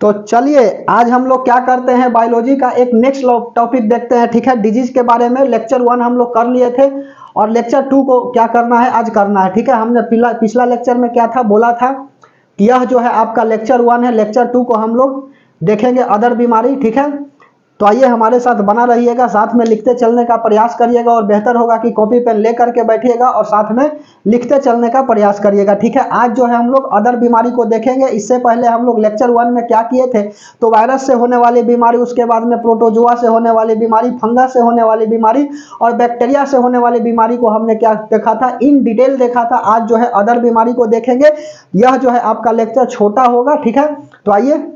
तो चलिए आज हम लोग क्या करते हैं, बायोलॉजी का एक नेक्स्ट टॉपिक देखते हैं। ठीक है, डिजीज के बारे में लेक्चर 1 हम लोग कर लिए थे और लेक्चर 2 को क्या करना है, आज करना है। ठीक है, हमने पिछला लेक्चर में क्या था, बोला था कि यह जो है आपका लेक्चर 1 है, लेक्चर 2 को हम लोग देखेंगे अदर बीमारी। ठीक है, तो आइए हमारे साथ बना रहिएगा, साथ में लिखते चलने का प्रयास करिएगा और बेहतर होगा कि कॉपी पेन ले करके बैठिएगा और साथ में लिखते चलने का प्रयास करिएगा। ठीक है, आज जो है हम लोग अदर बीमारी को देखेंगे। इससे पहले हम लोग लेक्चर 1 में क्या किए थे, तो वायरस से होने वाली बीमारी, उसके बाद में प्रोटोजोआ से होने वाली बीमारी, फंगस से होने वाली बीमारी और बैक्टीरिया से होने वाली बीमारी को हमने क्या देखा था, इन डिटेल देखा था। आज जो है अदर बीमारी को देखेंगे। यह जो है आपका लेक्चर छोटा होगा। ठीक है, तो आइए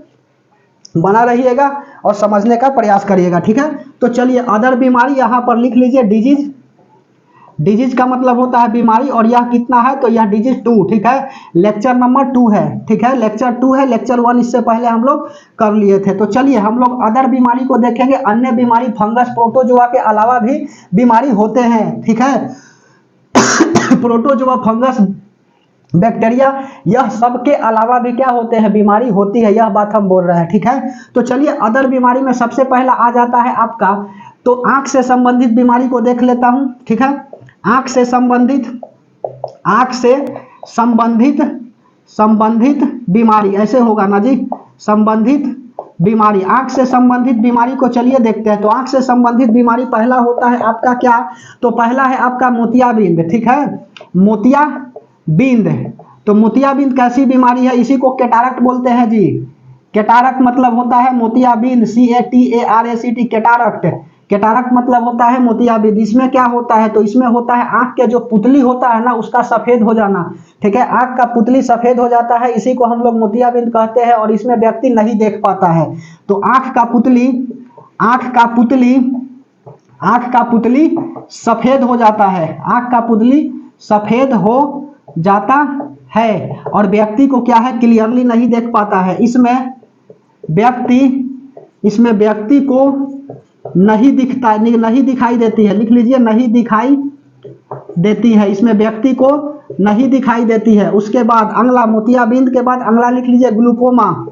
बना रहिएगा और समझने का प्रयास करिएगा। ठीक है, तो चलिए अदर बीमारी यहां पर लिख लीजिए डिजीज। डिजीज का मतलब होता है बीमारी और यह कितना है, तो यह डिजीज 2। ठीक है, लेक्चर नंबर 2 है। ठीक है, लेक्चर 2 है, लेक्चर 1 इससे पहले हम लोग कर लिए थे। तो चलिए हम लोग अदर बीमारी को देखेंगे। अन्य बीमारी फंगस प्रोटोजोआ के अलावा भी बीमारी होते हैं। ठीक है, प्रोटोजोआ, फंगस, बैक्टीरिया, यह सब के अलावा भी क्या होते हैं, बीमारी होती है, यह बात हम बोल रहे हैं। ठीक है, तो चलिए अदर बीमारी में सबसे पहला आ जाता है आपका, तो आंख से संबंधित बीमारी को देख लेता हूं। ठीक है, आंख से संबंधित बीमारी, ऐसे होगा ना जी, संबंधित बीमारी, आंख से संबंधित बीमारी को चलिए देखते हैं। तो आंख से संबंधित बीमारी पहला होता है आपका क्या, तो पहला है आपका मोतियाबिंद। ठीक है, मोतियाबिंद। तो मोतियाबिंद कैसी बीमारी है, इसी को कैटारक्ट बोलते हैं जी। कैटारक्ट मतलब होता है मोतियाबिंद, CATARACT, कैटारक्ट। कैटारक्ट मतलब होता है मोतियाबिंद। इसमें क्या होता है, तो इसमें होता है आंख के जो पुतली होता है ना, उसका सफेद हो जाना। ठीक है, आंख का पुतली सफेद हो जाता है, इसी को हम लोग मोतियाबिंद कहते हैं और इसमें व्यक्ति नहीं देख पाता है। तो आंख का पुतली सफेद हो जाता है, आंख का पुतली सफेद हो जाता है और व्यक्ति को क्या है, क्लियरली नहीं देख पाता है। इसमें व्यक्ति को नहीं दिखाई देती है, लिख लीजिए नहीं दिखाई देती है, इसमें व्यक्ति को नहीं दिखाई देती है। उसके बाद अगला, मोतियाबिंद के बाद अगला लिख लीजिए ग्लूकोमा।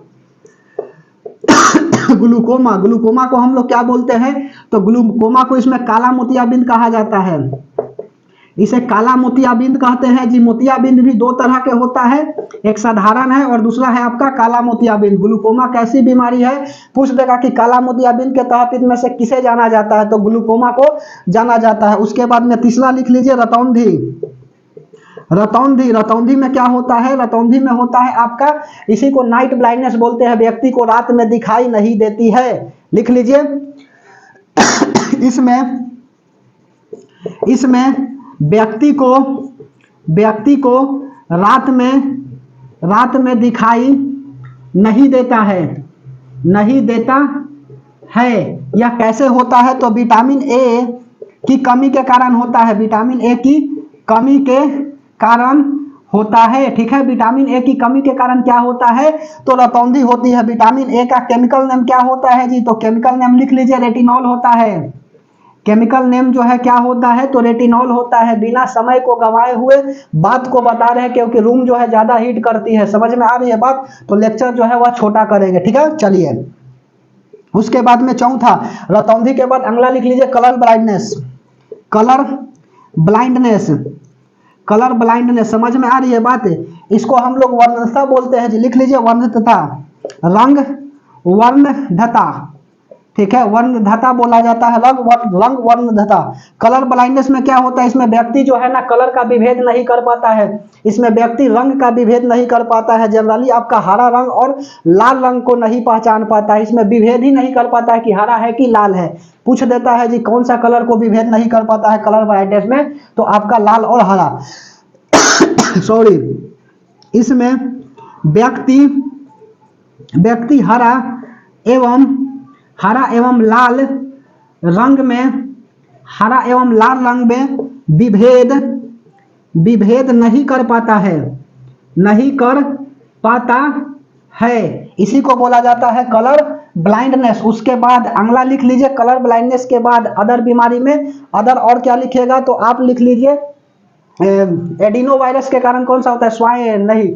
ग्लूकोमा को हम लोग क्या बोलते हैं, तो ग्लूकोमा को इसमें काला मोतियाबिंद कहा जाता है, इसे काला मोतियाबिंद कहते हैं जी। मोतियाबिंद भी 2 तरह के होता है, एक साधारण है और दूसरा है आपका काला मोतियाबिंद। ग्लूकोमा कैसी बीमारी है, पूछ देगा कि काला मोतियाबिंद के तहत इनमें से किसे जाना जाता है, तो ग्लूकोमा को जाना जाता है। उसके बाद में तीसरा लिख लीजिए रतौंधी में क्या होता है, रतौंधी में होता है आपका, इसी को नाइट ब्लाइंडनेस बोलते हैं, व्यक्ति को रात में दिखाई नहीं देती है, लिख लीजिए। इसमें व्यक्ति को रात में दिखाई नहीं देता है। यह कैसे होता है, तो विटामिन ए की कमी के कारण होता है, विटामिन ए की कमी के कारण होता है। ठीक है, विटामिन ए की कमी के कारण क्या होता है, तो रतौंधी होती है। विटामिन ए का केमिकल नेम क्या होता है जी, तो केमिकल नेम लिख लीजिए रेटिनॉल होता है। केमिकल नेम जो है क्या होता है, तो रेटिनॉल होता है। बिना समय को गंवाए हुए बात को बता रहे हैं, क्योंकि रूम जो है ज्यादा हीट करती है। समझ में आ रही है बात, तो लेक्चर जो है वह छोटा करेंगे। ठीक है, चलिए उसके बाद में चौथा, रतौंधी के बाद अगला लिख लीजिए कलर ब्लाइंडनेस। समझ में आ रही है बात, इसको हम लोग वर्णता बोलते हैं जी, लिख लीजिए वर्णता, रंग वर्णता। ठीक है, वर्णधता बोला जाता है, रंग वर्णधता। कलर ब्लाइंडनेस में क्या होता है, इसमें व्यक्ति जो है ना कलर का विभेद नहीं कर पाता है, इसमें व्यक्ति रंग का विभेद नहीं कर पाता है। जनरली आपका हरा रंग और लाल रंग को नहीं पहचान पाता है, इसमें विभेद ही नहीं कर पाता है कि हरा है कि लाल है। पूछ देता है जी कौन सा कलर को विभेद नहीं कर पाता है कलर ब्लाइंडनेस में, तो आपका लाल और हरा सॉरी, इसमें व्यक्ति हरा एवं लाल रंग में विभेद नहीं कर पाता है, इसी को बोला जाता है कलर ब्लाइंडनेस। उसके बाद अगला लिख लीजिए, कलर ब्लाइंडनेस के बाद अदर बीमारी में अदर और क्या लिखिएगा, तो आप लिख लीजिए एडिनो वायरस के कारण कौन सा होता है, स्वाइन नहीं,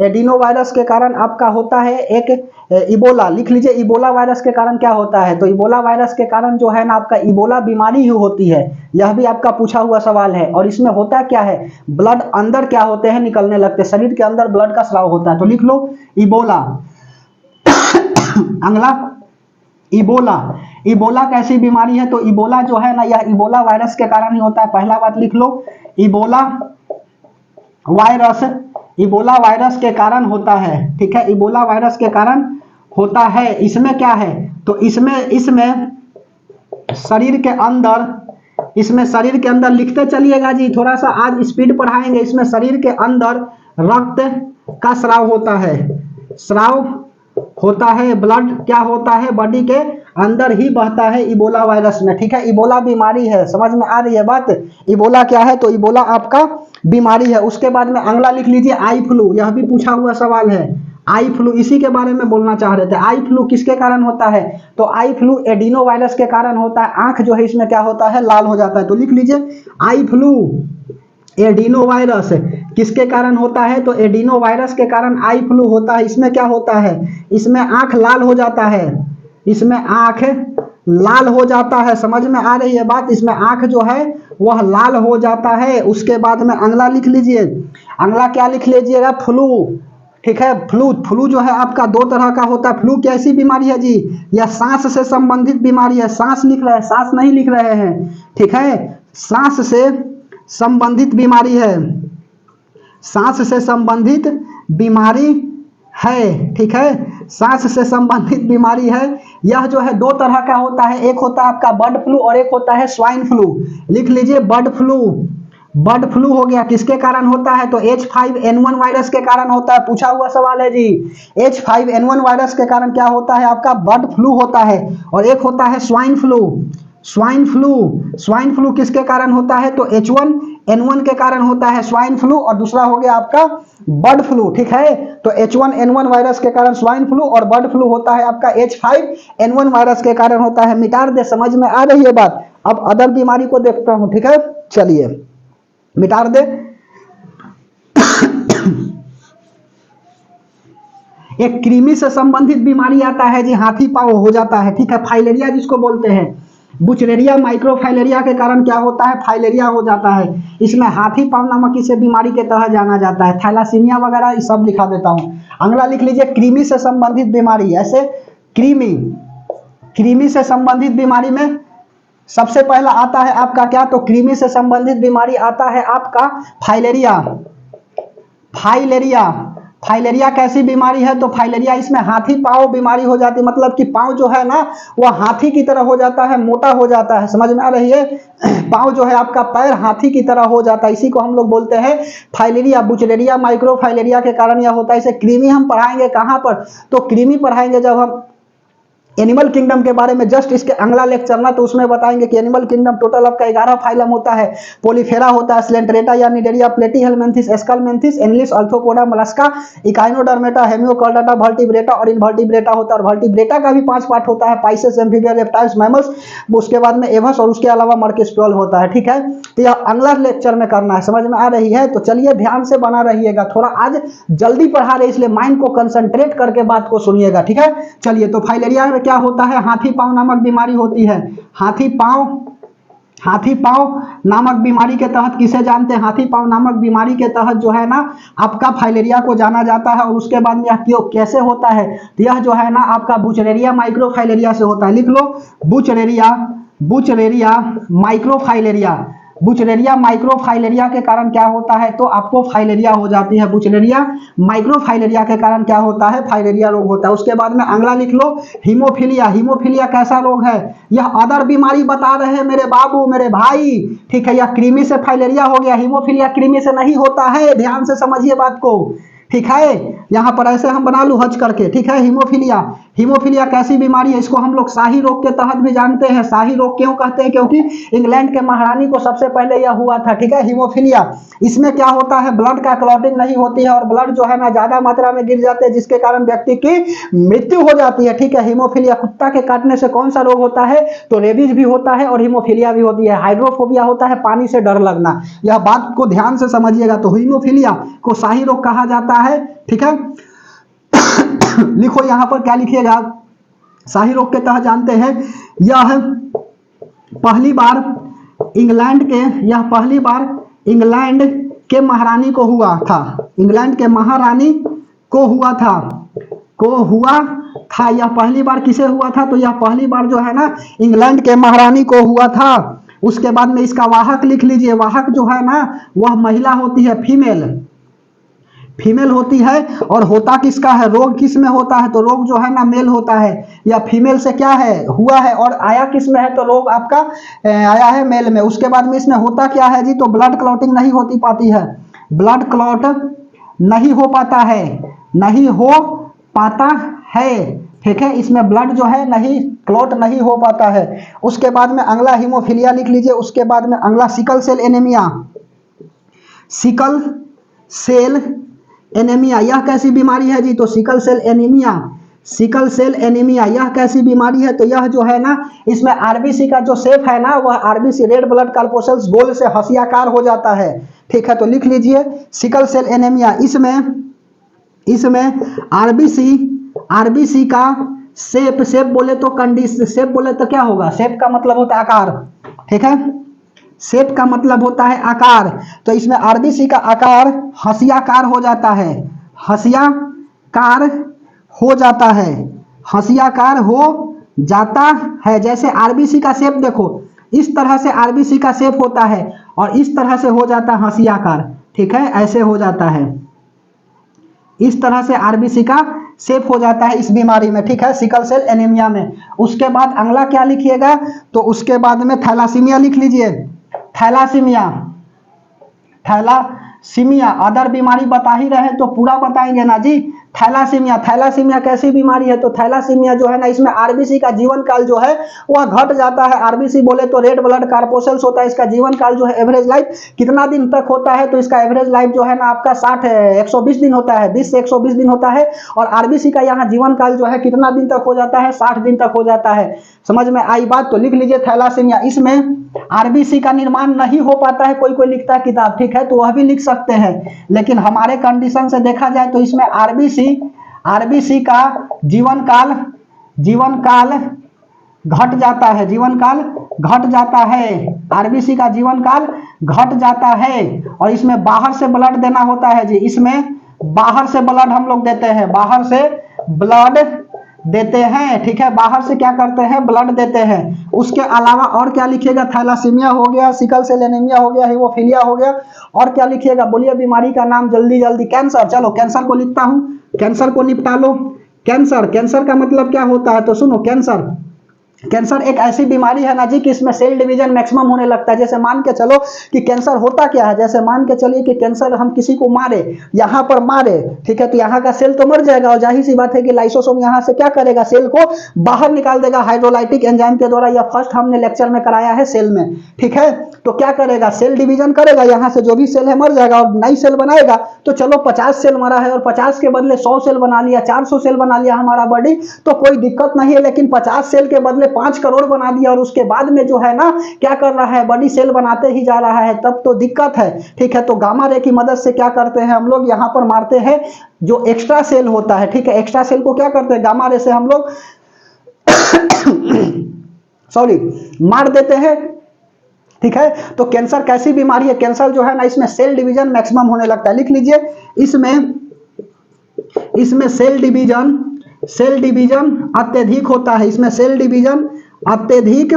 एडिनो वायरस के कारण आपका होता है एक इबोला। लिख लीजिए इबोला वायरस के कारण क्या होता है, तो इबोला वायरस के कारण जो है ना आपका इबोला बीमारी ही होती है। यह भी आपका पूछा हुआ सवाल है। और इसमें होता क्या है, ब्लड अंदर क्या होते हैं निकलने लगते हैं, शरीर के अंदर ब्लड का स्राव होता है। तो लिख लो इबोला। अगला इबोला। इबोला कैसी बीमारी है, तो इबोला जो है ना यह इबोला वायरस के कारण ही होता है। पहला बात लिख लो इबोला वायरस, इबोला वायरस के कारण होता है। ठीक है, इबोला वायरस के कारण होता है। इसमें क्या है, तो इसमें शरीर के अंदर, इसमें शरीर के अंदर लिखते चलिएगा जी, थोड़ा सा आज स्पीड पढ़ाएंगे। इसमें शरीर के अंदर रक्त का स्राव होता है, स्राव होता है, ब्लड क्या होता है बॉडी के अंदर ही बहता है इबोला वायरस में। ठीक है, इबोला बीमारी है, समझ में आ रही है बात। इबोला क्या है, तो इबोला आपका बीमारी है। उसके बाद में अगला लिख लीजिए आई फ्लू। यह भी पूछा हुआ सवाल है, आई फ्लू, इसी के बारे में बोलना चाह रहे थे। आई फ्लू किसके कारण होता है, तो आई फ्लू एडिनो वायरस के कारण होता है। आंख जो है इसमें क्या होता है, लाल हो जाता है। तो लिख लीजिए आई फ्लू एडिनो वायरस किसके कारण होता है, तो एडिनो वायरस के कारण आई फ्लू होता है। इसमें क्या होता है, इसमें आंख लाल हो जाता है, इसमें आंख लाल हो जाता है। समझ में आ रही है बात, इसमें आंख जो है वह लाल हो जाता है। उसके बाद में अगला लिख लीजिए, अगला क्या लिख लीजिएगा, फ्लू। ठीक है, फ्लू, फ्लू जो है आपका दो तरह का होता है। फ्लू कैसी बीमारी है जी, यह सांस से संबंधित बीमारी है। सांस लिख रहे हैं, सांस नहीं लिख रहे हैं। ठीक है, सांस से संबंधित बीमारी है, सांस से संबंधित बीमारी है। ठीक है, सांस से संबंधित बीमारी है। यह जो है दो तरह का होता है, एक होता है आपका बर्ड फ्लू और एक होता है स्वाइन फ्लू। लिख लीजिए बर्ड फ्लू। बर्ड फ्लू हो गया किसके कारण होता है, तो H5N1 वायरस के कारण होता है। पूछा हुआ सवाल है जी, H5N1 वायरस के कारण क्या होता है, आपका बर्ड फ्लू होता है। और एक होता है swine flu. Swine flu, swine flu किसके कारण होता है, तो H1N1 के कारण होता है स्वाइन फ्लू। और दूसरा हो गया आपका बर्ड फ्लू। ठीक है, तो H1N1 वायरस के कारण स्वाइन फ्लू और बर्ड फ्लू होता है आपका H5N1 वायरस के कारण होता है। मिटा दे, समझ में आ रही है बात। अब अदर बीमारी को देखता हूं। ठीक है, चलिए मिटा दे। एक कृमि से संबंधित बीमारी आता है जी, हाथी पांव हो जाता है। ठीक है, फाइलेरिया जिसको बोलते हैं, बुचलेरिया माइक्रोफाइलेरिया के कारण क्या होता है, फाइलेरिया हो जाता है। इसमें हाथी पांव नामक इसे बीमारी के तहत जाना जाता है। थैलासीमिया वगैरह सब लिखा देता हूं। अगला लिख लीजिए कृमि से संबंधित बीमारी। ऐसे कृमि, कृमि से संबंधित बीमारी में सबसे पहला आता है आपका क्या, तो कृमि से संबंधित बीमारी आता है आपका फाइलेरिया। फाइलेरिया, फाइलेरिया कैसी बीमारी है, तो फाइलेरिया इसमें हाथी पांव बीमारी हो जाती है। मतलब कि पांव जो है ना वह हाथी की तरह हो जाता है, मोटा हो जाता है। समझ में आ रही है, पांव जो है आपका पैर हाथी की तरह हो जाता है। इसी को हम लोग बोलते हैं फाइलेरिया। बुचलेरिया माइक्रोफाइलेरिया के कारण यह होता है। इसे कृमि हम पढ़ाएंगे कहां पर, तो कृमि पढ़ाएंगे जब हम एनिमल किंगडम के बारे में, जस्ट इसके अगला लेक्चर ना, तो उसमें बताएंगे कि एनिमल किंगडम टोटल आपका 11 फाइलम होता है। पोलीफेरा होता है, स्लेंटरेटा या निडेरिया, प्लेटीहेलमिन्थिस, एस्कलमेंथिस, एनलिस, अल्थोपोडा, मोलस्का, इकाइनोडर्मेटा, हेमियोकॉर्डाटा, वर्टिब्रेटा और इनवर्टिब्रेटा होता है। और वर्टिब्रेटा का भी 5 पार्ट होता है, पाइसेस, एम्फीबिया, रेप्टाइल्स, मैमल्स, उसके बाद में एवस और उसके अलावा मर्केस्पियल होता है। ठीक है, तो यह अगला लेक्चर में करना है। समझ में आ रही है, तो चलिए ध्यान से बना रहिएगा। थोड़ा आज जल्दी पढ़ा रहे इसलिए माइंड को कंसंट्रेट करके बात को सुनिएगा। ठीक है, चलिए। तो फाइलेरिया में क्या होता है, हाथी पांव नामक बीमारी होती है। हाथी पांव, हाथी पांव नामक बीमारी के तहत किसे जानते हैं, हाथी पांव नामक बीमारी के तहत जो है ना आपका फाइलेरिया को जाना जाता है। और उसके बाद में यह क्यों कैसे होता है, तो यह जो है ना आपका बुचलेरिया माइक्रोफाइलेरिया से होता है। लिख लो बुचलेरिया, बुचलेरिया माइक्रोफाइलेरिया। बुचलेरिया माइक्रोफाइलेरिया के कारण क्या होता है, तो आपको फाइलेरिया हो जाती है। बुचलेरिया माइक्रोफाइलेरिया के कारण क्या होता है, फाइलेरिया रोग होता है। उसके बाद में अगला लिख लो हीमोफीलिया। हीमोफीलिया कैसा रोग है, यह अदर बीमारी बता रहे हैं मेरे बाबू मेरे भाई। ठीक है, यह कृमि से फाइलेरिया हो गया, हीमोफीलिया कृमि से नहीं होता है। ध्यान से समझिए बात को। ठीक है, यहां पर ऐसे हम बना लू हज करके। ठीक है, हीमोफीलिया, हीमोफीलिया कैसी बीमारी है, इसको हम लोग शाही रोग के तहत भी जानते हैं। शाही रोग क्यों कहते हैं, क्योंकि इंग्लैंड के महारानी को सबसे पहले यह हुआ था, ठीक है। हीमोफीलिया, इसमें क्या होता है, ब्लड का क्लॉटिंग नहीं होती है और ब्लड जो है ना ज्यादा मात्रा में गिर जाते हैं, जिसके कारण व्यक्ति की मृत्यु हो जाती है, ठीक है। हीमोफीलिया, कुत्ता के काटने से कौन सा रोग होता है, तो रेबीज भी होता है और हीमोफीलिया भी होती है। हाइड्रोफोबिया होता है, पानी से डर लगना, यह बात को ध्यान से समझिएगा। तो हीमोफीलिया को शाही रोग कहा जाता है, ठीक है। लिखो यहां पर क्या लिखिएगा, शाही रोग के तहत जानते हैं, यह पहली बार इंग्लैंड के, यह पहली बार इंग्लैंड के महारानी को हुआ था, इंग्लैंड के महारानी को हुआ था, यह पहली बार किसे हुआ था, तो यह पहली बार जो है ना इंग्लैंड के महारानी को हुआ था। उसके बाद में इसका वाहक लिख लीजिए, वाहक जो है ना वह महिला होती है, फीमेल होती है। और होता किसका है, रोग किस में होता है, तो रोग जो है ना मेल होता है, या फीमेल से क्या है, हुआ है, और आया किस में है, तो रोग आपका आया है मेल में। उसके बाद में इसमें होता क्या है जी, तो ब्लड क्लॉटिंग नहीं होती पाती है, ब्लड क्लॉट नहीं हो पाता है, नहीं हो पाता है, ठीक है। इसमें ब्लड जो है नहीं क्लॉट नहीं हो पाता है। उसके बाद में अगला हीमोफीलिया लिख लीजिए। उसके बाद में अगला sickle cell anaemia, sickle cell anaemia, यह कैसी बीमारी है जी, तो sickle cell anaemia, sickle cell anaemia यह कैसी बीमारी है, तो यह जो है ना इसमें आरबीसी का जो शेप है ना, वह आरबीसी रेड ब्लड कॉर्पोसल्स गोल से हंसियाकार हो जाता है, ठीक है। तो लिख लीजिए सिकल सेल एनीमिया। इसमें आरबीसी का शेप बोले तो कंडीशन, शेप बोले तो क्या होगा, शेप का मतलब होता है आकार, ठीक है। शेप का मतलब होता है आकार, तो इसमें आरबीसी का आकार हंसियाकार हो जाता है, हंसियाकार हो जाता है, हंसियाकार हो जाता है। जैसे आरबीसी का शेप देखो, इस तरह से आरबीसी का शेप होता है और इस तरह से हो जाता है हंसियाकार, ठीक है, ऐसे हो जाता है, इस तरह से आरबीसी का शेप हो जाता है इस बीमारी में, ठीक है, सिकल सेल एनीमिया में। उसके बाद अगला क्या लिखिएगा, तो उसके बाद में थैलासीमिया लिख लीजिए। थैलासीमिया अदर बीमारी बता ही रहे तो पूरा बताएंगे ना जी। थैलासीमिया कैसी बीमारी है, तो थैलासीमिया जो है ना इसमें आरबीसी का जीवन काल जो है वह घट जाता है। आरबीसी बोले तो रेड ब्लड कॉर्पोसल्स होता है, इसका जीवन काल जो है एवरेज लाइफ कितना दिन तक होता है, तो इसका एवरेज लाइफ जो है ना आपका 120 दिन होता है, 20 से 120 दिन होता है। और आरबीसी का यहाँ जीवन काल जो है कितना दिन तक हो जाता है, 60 दिन तक हो जाता है। समझ में आई बात, तो लिख लीजिए थैलासीमिया। इसमें आरबीसी का निर्माण नहीं हो पाता है, कोई लिखता है किताब, ठीक है, तो वह भी लिख सकते हैं, लेकिन हमारे कंडीशन से देखा जाए तो इसमें आरबीसी का जीवन काल घट जाता है, आरबीसी का जीवन काल घट जाता है। और इसमें बाहर से ब्लड देना होता है जी, इसमें बाहर से ब्लड हम लोग देते हैं, बाहर से ब्लड देते हैं, ठीक है, बाहर से क्या करते हैं, ब्लड देते हैं। उसके अलावा और क्या लिखिएगा, थैलासीमिया हो गया, सिकल सेल एनीमिया हो गया, हीमोफीलिया हो गया, और क्या लिखिएगा, बोलिए बीमारी का नाम जल्दी, कैंसर। चलो कैंसर को लिखता हूं, कैंसर को निपटा लो। कैंसर का मतलब क्या होता है, तो सुनो, कैंसर एक ऐसी बीमारी है ना जी कि इसमें सेल डिवीजन मैक्सिमम होने लगता है। जैसे मान के चलो कि कैंसर होता क्या है, जैसे मान के चलिए कि कैंसर हम किसी को मारे, यहाँ पर मारे, ठीक है, तो यहाँ का सेल तो मर जाएगा, और जाहिर सी बात है कि लाइसोसोम यहाँ से क्या करेगा, सेल को बाहर निकाल देगा हाइड्रोलाइटिक एंजाइम के द्वारा। यह फर्स्ट हमने लेक्चर में कराया है सेल में, ठीक है। तो क्या करेगा, सेल डिवीजन करेगा, यहाँ से जो भी सेल है मर जाएगा और नई सेल बनाएगा। तो चलो 50 सेल मरा है और 50 के बदले 100 सेल बना लिया, 400 सेल बना लिया हमारा बॉडी, तो कोई दिक्कत नहीं है। लेकिन 50 सेल के बदले 5 करोड़ बना दिया और उसके बाद में जो है ना क्या कर रहा है, बॉडी सेल बनाते ही जा रहा है, तब तो दिक्कत है, ठीक है। तो गामा रे की मदद से क्या करते हैं हम लोग, यहाँ पर मारते हैं जो एक्स्ट्रा सेल होता है, ठीक है, एक्स्ट्रा सेल को क्या करते हैं, गामा रे से हम लोग मार देते हैं, ठीक है। तो कैंसर कैसी बीमारी है, कैंसर जो है ना इसमें सेल डिवीजन मैक्सिमम होने लगता है। लिख लीजिए, इसमें सेल डिवीजन अत्यधिक होता है, इसमें सेल डिवीजन अत्यधिक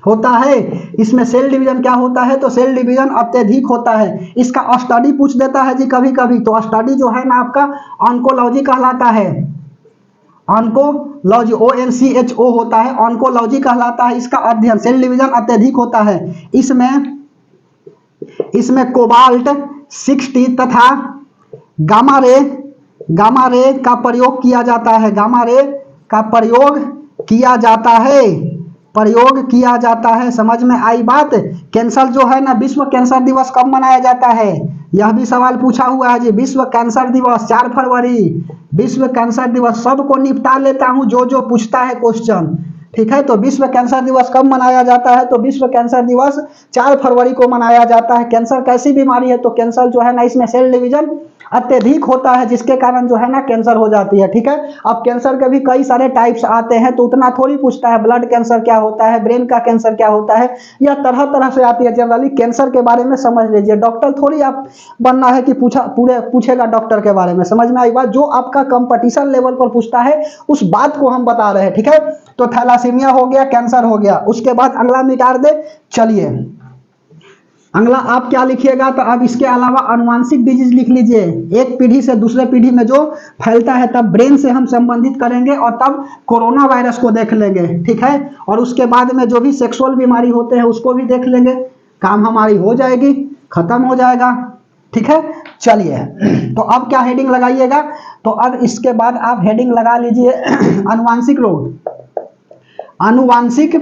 होता है। इसमें सेल डिवीजन क्या होता है, तो सेल डिवीजन अत्यधिक होता है। इसका स्टडी पूछ देता है जी कभी कभी, तो स्टडी जो है ना आपका ऑन्कोलॉजी कहलाता है, ऑन्कोलॉजी, ONCHO होता है, ऑन्कोलॉजी कहलाता है इसका अध्ययन। सेल डिवीजन अत्यधिक होता है। इसमें कोबाल्ट 60 तथा गामा रे गामा रे का प्रयोग किया जाता है, गामा रे का प्रयोग किया जाता है, प्रयोग किया जाता है। समझ में आई बात। कैंसर जो है ना, विश्व कैंसर दिवस कब मनाया जाता है, यह भी सवाल पूछा हुआ है जी। विश्व कैंसर दिवस 4 फरवरी, विश्व कैंसर दिवस। सबको निपटा लेता हूं जो जो पूछता है क्वेश्चन, ठीक है। तो विश्व कैंसर दिवस कब मनाया जाता है, तो विश्व कैंसर दिवस 4 फरवरी को मनाया जाता है। कैंसर कैसी बीमारी है, तो कैंसर जो है ना, इसमें सेल डिवीजन अत्यधिक होता है, जिसके कारण जो है ना कैंसर हो जाती है, ठीक है। अब कैंसर के भी कई सारे टाइप्स आते हैं, तो उतना थोड़ी पूछता है ब्लड कैंसर क्या होता है, ब्रेन का कैंसर क्या होता है, या तरह तरह से आती है। जनरली कैंसर के बारे में समझ लीजिए, डॉक्टर थोड़ी आप बनना है कि पूछेगा डॉक्टर के बारे में। समझ में आई बात। जो आपका कंपटीशन लेवल पर पूछता है उस बात को हम बता रहे हैं, ठीक है। तो थैलासीमिया हो गया, कैंसर हो गया। उसके बाद अगला मिटा दे। चलिए अगला आप क्या लिखिएगा, तो अब इसके अलावा अनुवांशिक डिजीज लिख लीजिए। एक पीढ़ी से दूसरे पीढ़ी में जो फैलता है, तब ब्रेन से हम संबंधित करेंगे और तब कोरोना वायरस को देख लेंगे, ठीक है। और उसके बाद में जो भी सेक्सुअल बीमारी होते हैं उसको भी देख लेंगे। काम हमारी हो जाएगी, खत्म हो जाएगा, ठीक है। चलिए तो अब क्या हेडिंग लगाइएगा, तो अब इसके बाद आप हेडिंग लगा लीजिए अनुवांशिक रोग। अनुवांशिक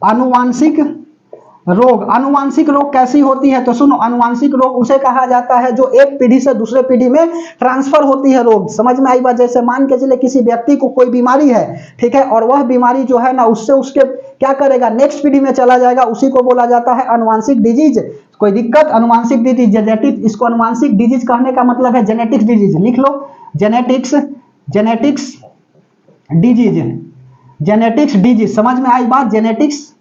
अनुवांशिक रोग। अनुवांशिक रोग कैसी होती है, तो सुनो, अनुवांशिक रोग उसे कहा जाता है जो एक पीढ़ी से दूसरे पीढ़ी में ट्रांसफर होती है रोग। समझ में आई बात। जैसे मान के चले किसी व्यक्ति को कोई बीमारी है, ठीक है, और वह बीमारी जो है ना उससे उसके क्या करेगा, नेक्स्ट पीढ़ी में चला जाएगा, उसी को बोला जाता है अनुवांशिक डिजीज। कोई दिक्कत, अनुवांशिक डिजीज, जेनेटिक, इसको अनुवांशिक डिजीज कहने का मतलब है जेनेटिक्स डिजीज। लिख लो, genetics, genetics disease, genetics disease. समझ में आई बात। जेनेटिक्स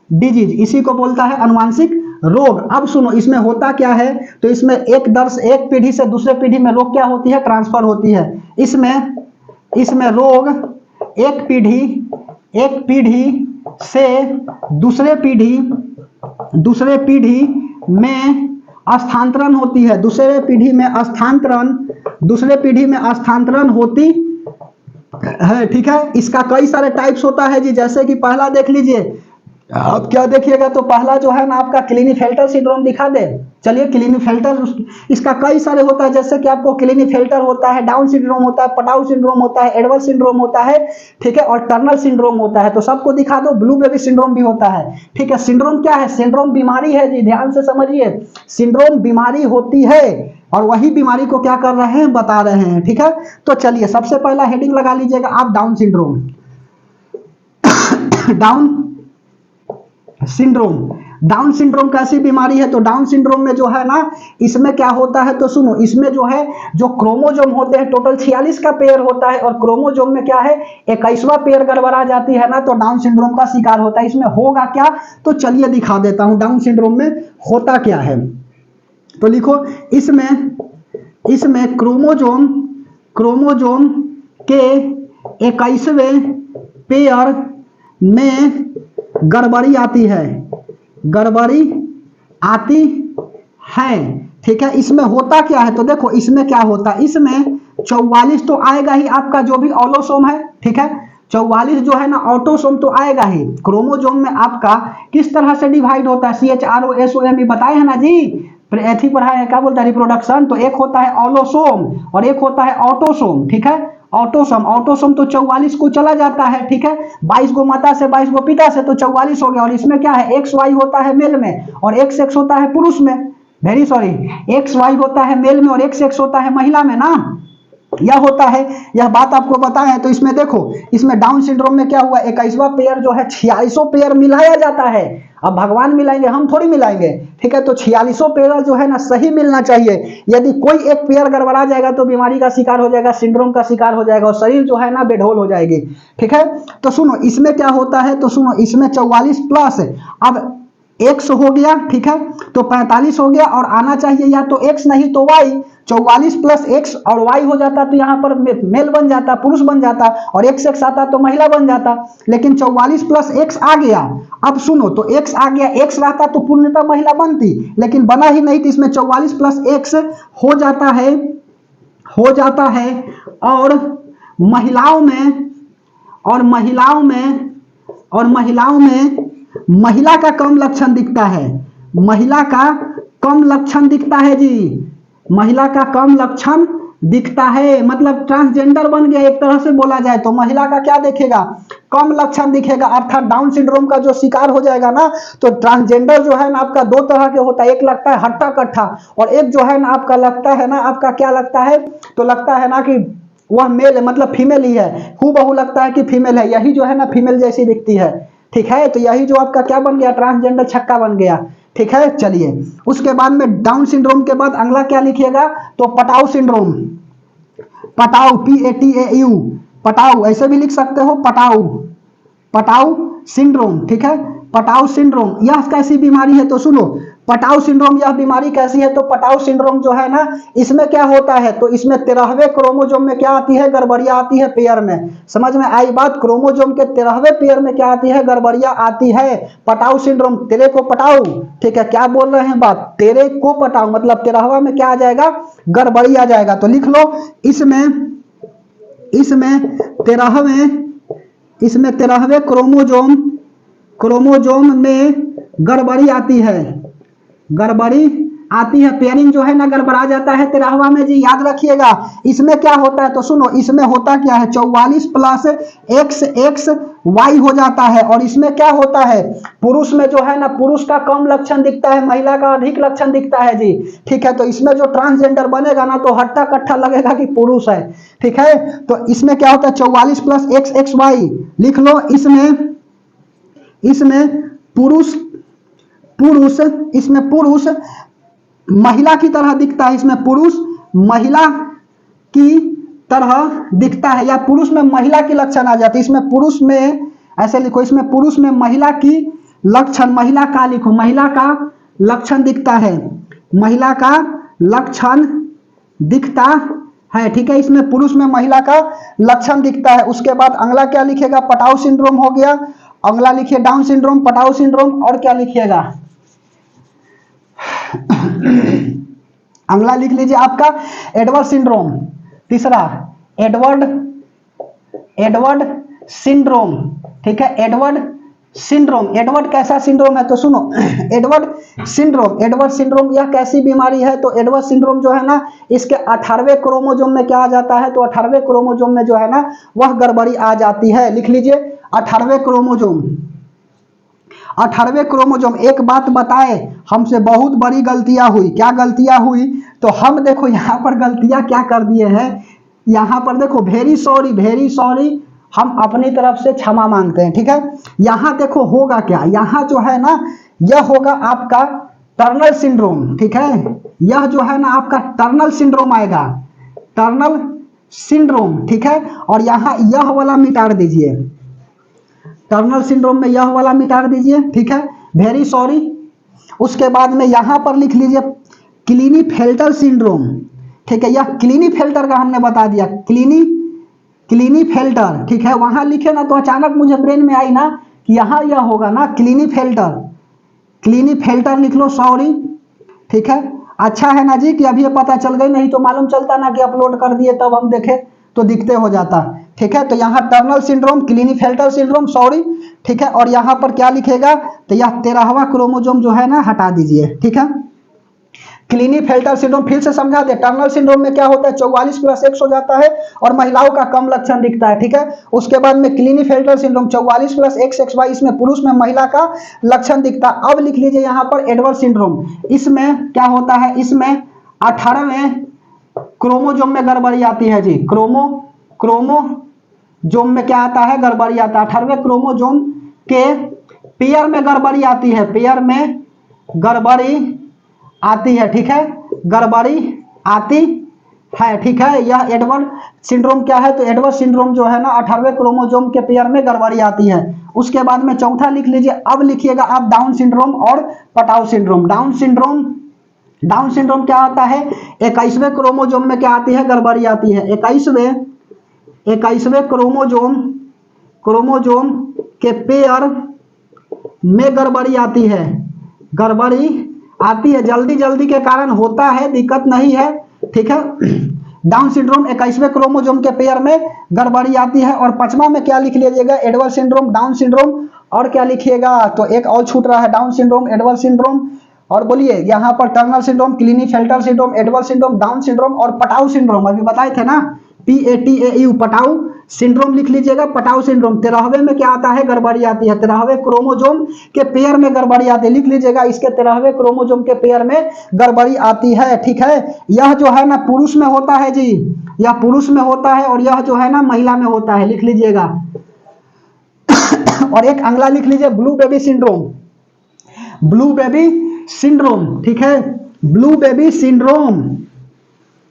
डिजीज इसी को बोलता है अनुवांशिक रोग। अब सुनो, इसमें होता क्या है, तो इसमें एक पीढ़ी से दूसरे पीढ़ी में रोग क्या होती है, ट्रांसफर होती है। इसमें रोग एक पीढ़ी से दूसरे पीढ़ी में स्थानांतरण होती है, दूसरे पीढ़ी में स्थानांतरण होती है, ठीक है। इसका कई सारे टाइप्स होता है जी। जैसे कि पहला देख लीजिए, आप क्या देखिएगा, तो पहला जो है ना आपका क्लिनीफेल्टर सिंड्रोम दिखा दे। चलिए क्लिनीफेल्टर, इसका कई सारे होता है। जैसे कि आपको क्लिनीफेल्टर होता है, डाउन सिंड्रोम होता है, पटाउ सिंड्रोम होता है, एडवर्ड सिंड्रोम होता है, ठीक है, और टर्नर सिंड्रोम होता है। तो सबको दिखा दो। ब्लू बेबी सिंड्रोम भी होता है, ठीक है। सिंड्रोम क्या है, सिंड्रोम बीमारी है जी, ध्यान से समझिए। सिंड्रोम बीमारी होती है और वही बीमारी को क्या कर रहे हैं, बता रहे हैं, ठीक है। तो चलिए सबसे पहला हेडिंग लगा लीजिएगा आप, down syndrome. Down syndrome, Down syndrome कैसी बीमारी है, तो डाउन सिंड्रोम में जो है ना, इसमें क्या होता है, तो सुनो, इसमें जो है जो क्रोमोजोम होते हैं टोटल 46 का पेयर होता है, और क्रोमोजोम में क्या है 21वां पेयर गड़बड़ा जाती है ना, तो डाउन सिंड्रोम का शिकार होता है। इसमें होगा क्या, तो चलिए दिखा देता हूं डाउन सिंड्रोम में होता क्या है। तो लिखो, इसमें क्रोमोजोम के 21वें पेयर में गड़बड़ी आती है, ठीक है। इसमें होता क्या है, तो देखो इसमें क्या होता है, इसमें 44 तो आएगा ही आपका जो भी ऑटोसोम है, ठीक है। 44 जो है ना ऑटोसोम तो आएगा ही। क्रोमोजोम में आपका किस तरह से डिवाइड होता है, CHROSOM बताए हैं ना जी, एथी पढ़ाया है, क्या बोलता है, रिप्रोडक्शन। तो एक होता है ऑलोसोम और एक होता है ऑटोसोम, ठीक है। ऑटोसोम तो 44 को चला जाता है, ठीक है। 22 गो माता से 22 गो पिता से, तो 44 हो गया। और इसमें क्या है, XY होता है मेल में और XX होता है पुरुष में। वेरी सॉरी, XY होता है मेल में और XX होता है महिला में ना, यह होता है, यह बात आपको बताए हैं। तो इसमें देखो, इसमें डाउन सिंड्रोम में क्या हुआ, 21वां पेयर जो है 46 पेयर मिलाया जाता है। अब भगवान मिलाएंगे, हम थोड़ी मिलाएंगे, ठीक है। तो 46 पेयर जो है ना सही मिलना चाहिए। यदि कोई एक पेयर गड़बड़ा जाएगा तो बीमारी का शिकार हो जाएगा, सिंड्रोम का शिकार हो जाएगा और शरीर जो है ना बेढोल हो जाएगी, ठीक है। तो सुनो इसमें क्या होता है, तो सुनो इसमें 44 प्लस अब X हो गया, ठीक है, तो 45 हो गया, और आना चाहिए या तो X नहीं तो Y। 44 प्लस X और Y हो जाता तो यहाँ पर मेल बन जाता, पुरुष बन जाता, और XX आता तो महिला बन जाता। लेकिन 44 प्लस X आ गया। अब सुनो, तो X आ गया, X रहता तो पूर्णतः महिला बनती, लेकिन बना ही नहीं, तो इसमें 44 प्लस X हो जाता है। और महिलाओं में महिला का कम लक्षण दिखता है, महिला का कम लक्षण दिखता है जी, महिला का कम लक्षण दिखता है, मतलब ट्रांसजेंडर बन गया एक तरह से बोला जाए तो। महिला का क्या देखेगा, कम लक्षण दिखेगा, अर्थात डाउन सिंड्रोम का जो शिकार हो जाएगा ना, तो ट्रांसजेंडर जो है ना आपका दो तरह के होता है, एक लगता है हट्टा कट्ठा, और एक जो है ना आपका लगता है ना, आपका क्या लगता है, तो लगता है ना कि वह मेल है, मतलब फीमेल ही है, हूबहू लगता है कि फीमेल है, यही जो है ना फीमेल जैसी दिखती है, ठीक है। तो यही जो आपका क्या बन गया, ट्रांसजेंडर छक्का बन गया, ठीक है। चलिए उसके बाद में डाउन सिंड्रोम के बाद अगला क्या लिखिएगा, तो Patau syndrome, Patau PATAU, Patau ऐसे भी लिख सकते हो, पटाउ, पटाउ सिंड्रोम, ठीक है। पटाउ सिंड्रोम यह कैसी बीमारी है, तो सुनो, पटाउ सिंड्रोम यह बीमारी कैसी है, तो पटाउ सिंड्रोम जो है ना, इसमें क्या होता है, तो इसमें 13वें क्रोमोसोम में क्या आती है, गड़बड़ियां आती है पेयर में। समझ में आई बात, क्रोमोसोम के 13वें पेयर में क्या आती है, गड़बड़ियां आती है। पटाउ सिंड्रोम, तेरे को पटाऊ, ठीक है, क्या बोल रहे हैं बात, तेरे को पटाऊ, मतलब 13वां में क्या आ जाएगा, गड़बड़ी आ जाएगा। तो लिख लो, इसमें 13वें क्रोमोसोम में गड़बड़ी आती है, गड़बड़ी आती है, पेयरिंग जो है ना गड़बड़ा जाता है 13वां में जी, याद रखिएगा। इसमें क्या होता है, तो सुनो, इसमें होता क्या है, 44 प्लस XXY हो जाता है, और इसमें क्या होता है, पुरुष में जो है ना, पुरुष का कम लक्षण दिखता है, महिला का अधिक लक्षण दिखता है जी, ठीक है। तो इसमें जो ट्रांसजेंडर बनेगा ना, तो हट्टा कट्ठा लगेगा कि पुरुष है, ठीक है। तो इसमें क्या होता है, 44 प्लस XXY लिख लो। इसमें पुरुष महिला की तरह दिखता है, इसमें पुरुष महिला की तरह दिखता है, या पुरुष में महिला की लक्षण आ जाती है, इसमें पुरुष में ऐसे लिखो, इसमें पुरुष में महिला की लक्षण, महिला का लिखो, महिला का लक्षण दिखता है, महिला का लक्षण दिखता है, ठीक है। इसमें पुरुष में महिला का लक्षण दिखता है। उसके बाद अगला क्या लिखेगा, पटाउ सिंड्रोम हो गया, अगला लिखिए डाउन सिंड्रोम, पटाउ सिंड्रोम, और क्या लिखिएगा अगला लिख लीजिए आपका एडवर्ड सिंड्रोम, तीसरा एडवर्ड सिंड्रोम, ठीक है। एडवर्ड कैसा सिंड्रोम है, तो सुनो, एडवर्ड सिंड्रोम यह कैसी बीमारी है, तो एडवर्ड सिंड्रोम जो है ना, इसके 18वें क्रोमोसोम में क्या आ जाता है, तो 18वें क्रोमोसोम में जो है ना वह गड़बड़ी आ जाती है। लिख लीजिए 18वें क्रोमोसोम। एक बात बताए, हमसे बहुत बड़ी गलतियां हुई, क्या गलतियां हुई, तो हम देखो यहाँ पर गलतियां क्या कर दिए हैं, यहाँ पर देखो, वेरी सॉरी, हम अपनी तरफ से क्षमा मांगते हैं, ठीक है। यहाँ देखो होगा क्या, यहाँ जो है ना, यह होगा आपका टर्नल सिंड्रोम, ठीक है। यह जो है ना आपका टर्नल सिंड्रोम आएगा, टर्नल सिंड्रोम, ठीक है। और यहाँ यह वाला मिटा दीजिए, टर्नल सिंड्रोम में यह वाला मिटा दीजिए, ठीक है, वेरी सॉरी। उसके बाद में यहां पर लिख लीजिए क्लीनीफेल्टर सिंड्रोम, ठीक है, यह क्लीनीफेल्टर का हमने बता दिया, क्लीनीफेल्टर, ठीक है। वहां लिखे ना तो अचानक मुझे ब्रेन में आई ना कि यहाँ यह होगा ना क्लीनीफेल्टर लिख लो, सॉरी, ठीक है। अच्छा है ना जी कि अभी पता चल गई, नहीं तो मालूम चलता ना कि अपलोड कर दिए तब हम देखे तो दिखते हो जाता, ठीक है। तो यहाँ टर्नल सिंड्रोम, क्लीनीफेल्टर सिंड्रोम, सॉरी, ठीक है। और यहाँ पर क्या लिखेगा, तो यह 13वां क्रोमोसोम जो है ना हटा दीजिए, ठीक है। क्लीनीफेल्टर सिंड्रोम फिर से समझा दे, टर्नल सिंड्रोम में क्या होता है, 44 प्लस X हो जाता है और महिलाओं का कम लक्षण दिखता है, ठीक है। उसके बाद में क्लीनीफेल्टर सिंड्रोम 44 प्लस XXY, इसमें पुरुष में महिला का लक्षण दिखता है। अब लिख लीजिए यहाँ पर एडवर्ड सिंड्रोम, इसमें क्या होता है, इसमें 18वें क्रोमोसोम में गड़बड़ी आती है जी, क्रोमोसोम में क्या आता है, गड़बड़ी आता है, 18वें क्रोमोसोम के पेयर में गड़बड़ी आती है, पेयर में गड़बड़ी आती है, ठीक है, गड़बड़ी आती है, ठीक है। यह एडवर्ड सिंड्रोम क्या है, तो एडवर्ड सिंड्रोम जो है ना 18वें क्रोमोसोम के पेयर में गड़बड़ी आती है। उसके बाद में चौथा लिख लीजिए, अब लिखिएगा आप डाउन सिंड्रोम और पटाउ सिंड्रोम। डाउन सिंड्रोम क्या आता है, 21वें क्रोमोसोम में क्या आती है, गड़बड़ी आती है, 21वें क्रोमोसोम के पेयर में गड़बड़ी आती है, जल्दी के कारण होता है, दिक्कत नहीं है, ठीक है। डाउन सिंड्रोम 21वें क्रोमोसोम के पेयर में गड़बड़ी आती है। और 5वां में क्या लिख लीजिएगा, एडवर्ड सिंड्रोम, डाउन सिंड्रोम, और क्या लिखिएगा, तो एक और छूट रहा है, डाउन सिंड्रोम, एडवर्ड सिंड्रोम, और बोलिए यहाँ पर Turner syndrome, Klinefelter syndrome, Edward syndrome, Down syndrome और पटाउ सिंड्रोम अभी बताए थे ना, PATAU पटाउ सिंड्रोम लिख लीजिएगा। पटाउ सिंड्रोम 13वें में क्या आता है, गड़बड़ी आती है, 13वें क्रोमोजोम के पेयर में गड़बड़ी आती है, लिख लीजिएगा इसके 13वें क्रोमोजोम के पेयर में गड़बड़ी आती है। ठीक है, यह जो है ना पुरुष में होता है जी, यह पुरुष में होता है और यह जो है ना महिला में होता है, लिख लीजिएगा। और एक अगला लिख लीजिए blue baby syndrome, blue baby syndrome. ठीक है, ब्लू बेबी सिंड्रोम,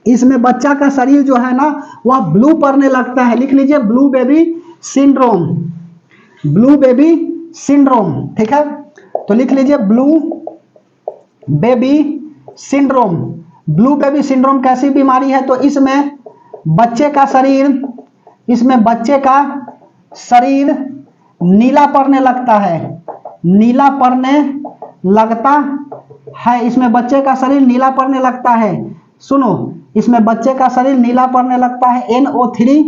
इसमें बच्चा का शरीर जो है ना वह ब्लू पड़ने लगता है, लिख लीजिए blue baby syndrome, blue baby syndrome. ठीक है, तो लिख लीजिए blue baby syndrome. Blue baby syndrome कैसी बीमारी है, तो इसमें बच्चे का शरीर, इसमें बच्चे का शरीर नीला पड़ने लगता है, नीला पड़ने लगता है, इसमें बच्चे का शरीर नीला पड़ने लगता है। सुनो, इसमें बच्चे का शरीर नीला पड़ने लगता है, NO3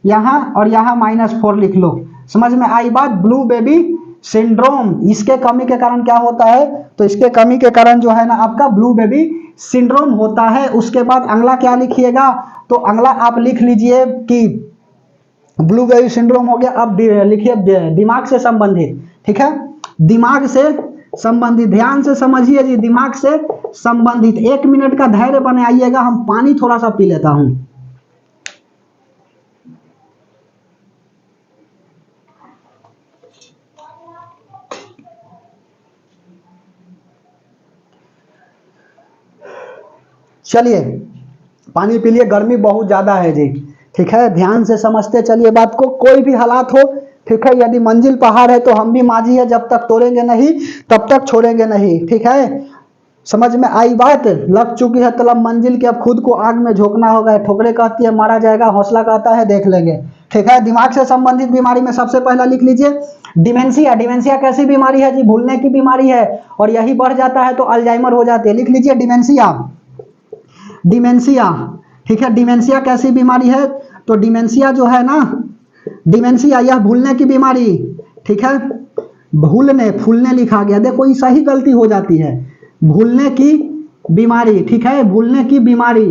यहाँ और यहाँ -4 लिख लो। समझ में आई बात, ब्लू बेबी सिंड्रोम। इसके कमी के कारण क्या होता है, तो इसके कमी के कारण जो है ना आपका ब्लू बेबी सिंड्रोम होता है। उसके बाद अगला क्या लिखिएगा, तो अगला आप लिख लीजिए कि ब्लू बेबी सिंड्रोम हो गया। अब लिखिए दिमाग से संबंधित। ठीक है, दिमाग से संबंधित, ध्यान से समझिए जी, दिमाग से संबंधित। 1 मिनट का धैर्य बनाइएगा, हम पानी थोड़ा सा पी लेता हूं। चलिए पानी पी लिए, गर्मी बहुत ज्यादा है जी। ठीक है, ध्यान से समझते चलिए बात को, कोई भी हालात हो। ठीक है, यदि मंजिल पहाड़ है तो हम भी माझी है, जब तक तोड़ेंगे नहीं तब तक छोड़ेंगे नहीं। ठीक है, समझ में आई बात, लग चुकी है तलब मंजिल के, अब खुद को आग में झोंकना होगा। ठोकरे कहती है मारा जाएगा, हौसला कहता है देख लेंगे। ठीक है, दिमाग से संबंधित बीमारी में सबसे पहला लिख लीजिए डिमेंशिया। डिमेंशिया कैसी बीमारी है जी, भूलने की बीमारी है, और यही बढ़ जाता है तो अल्जाइमर हो जाती है। लिख लीजिए डिमेंशिया, डिमेंशिया। ठीक है, डिमेंशिया कैसी बीमारी है, तो डिमेंशिया जो है ना, डिमेंशिया यह भूलने की बीमारी। ठीक है, भूलने, फूलने लिखा गया, देखो ये सही गलती हो जाती है, भूलने की बीमारी। ठीक है, भूलने की बीमारी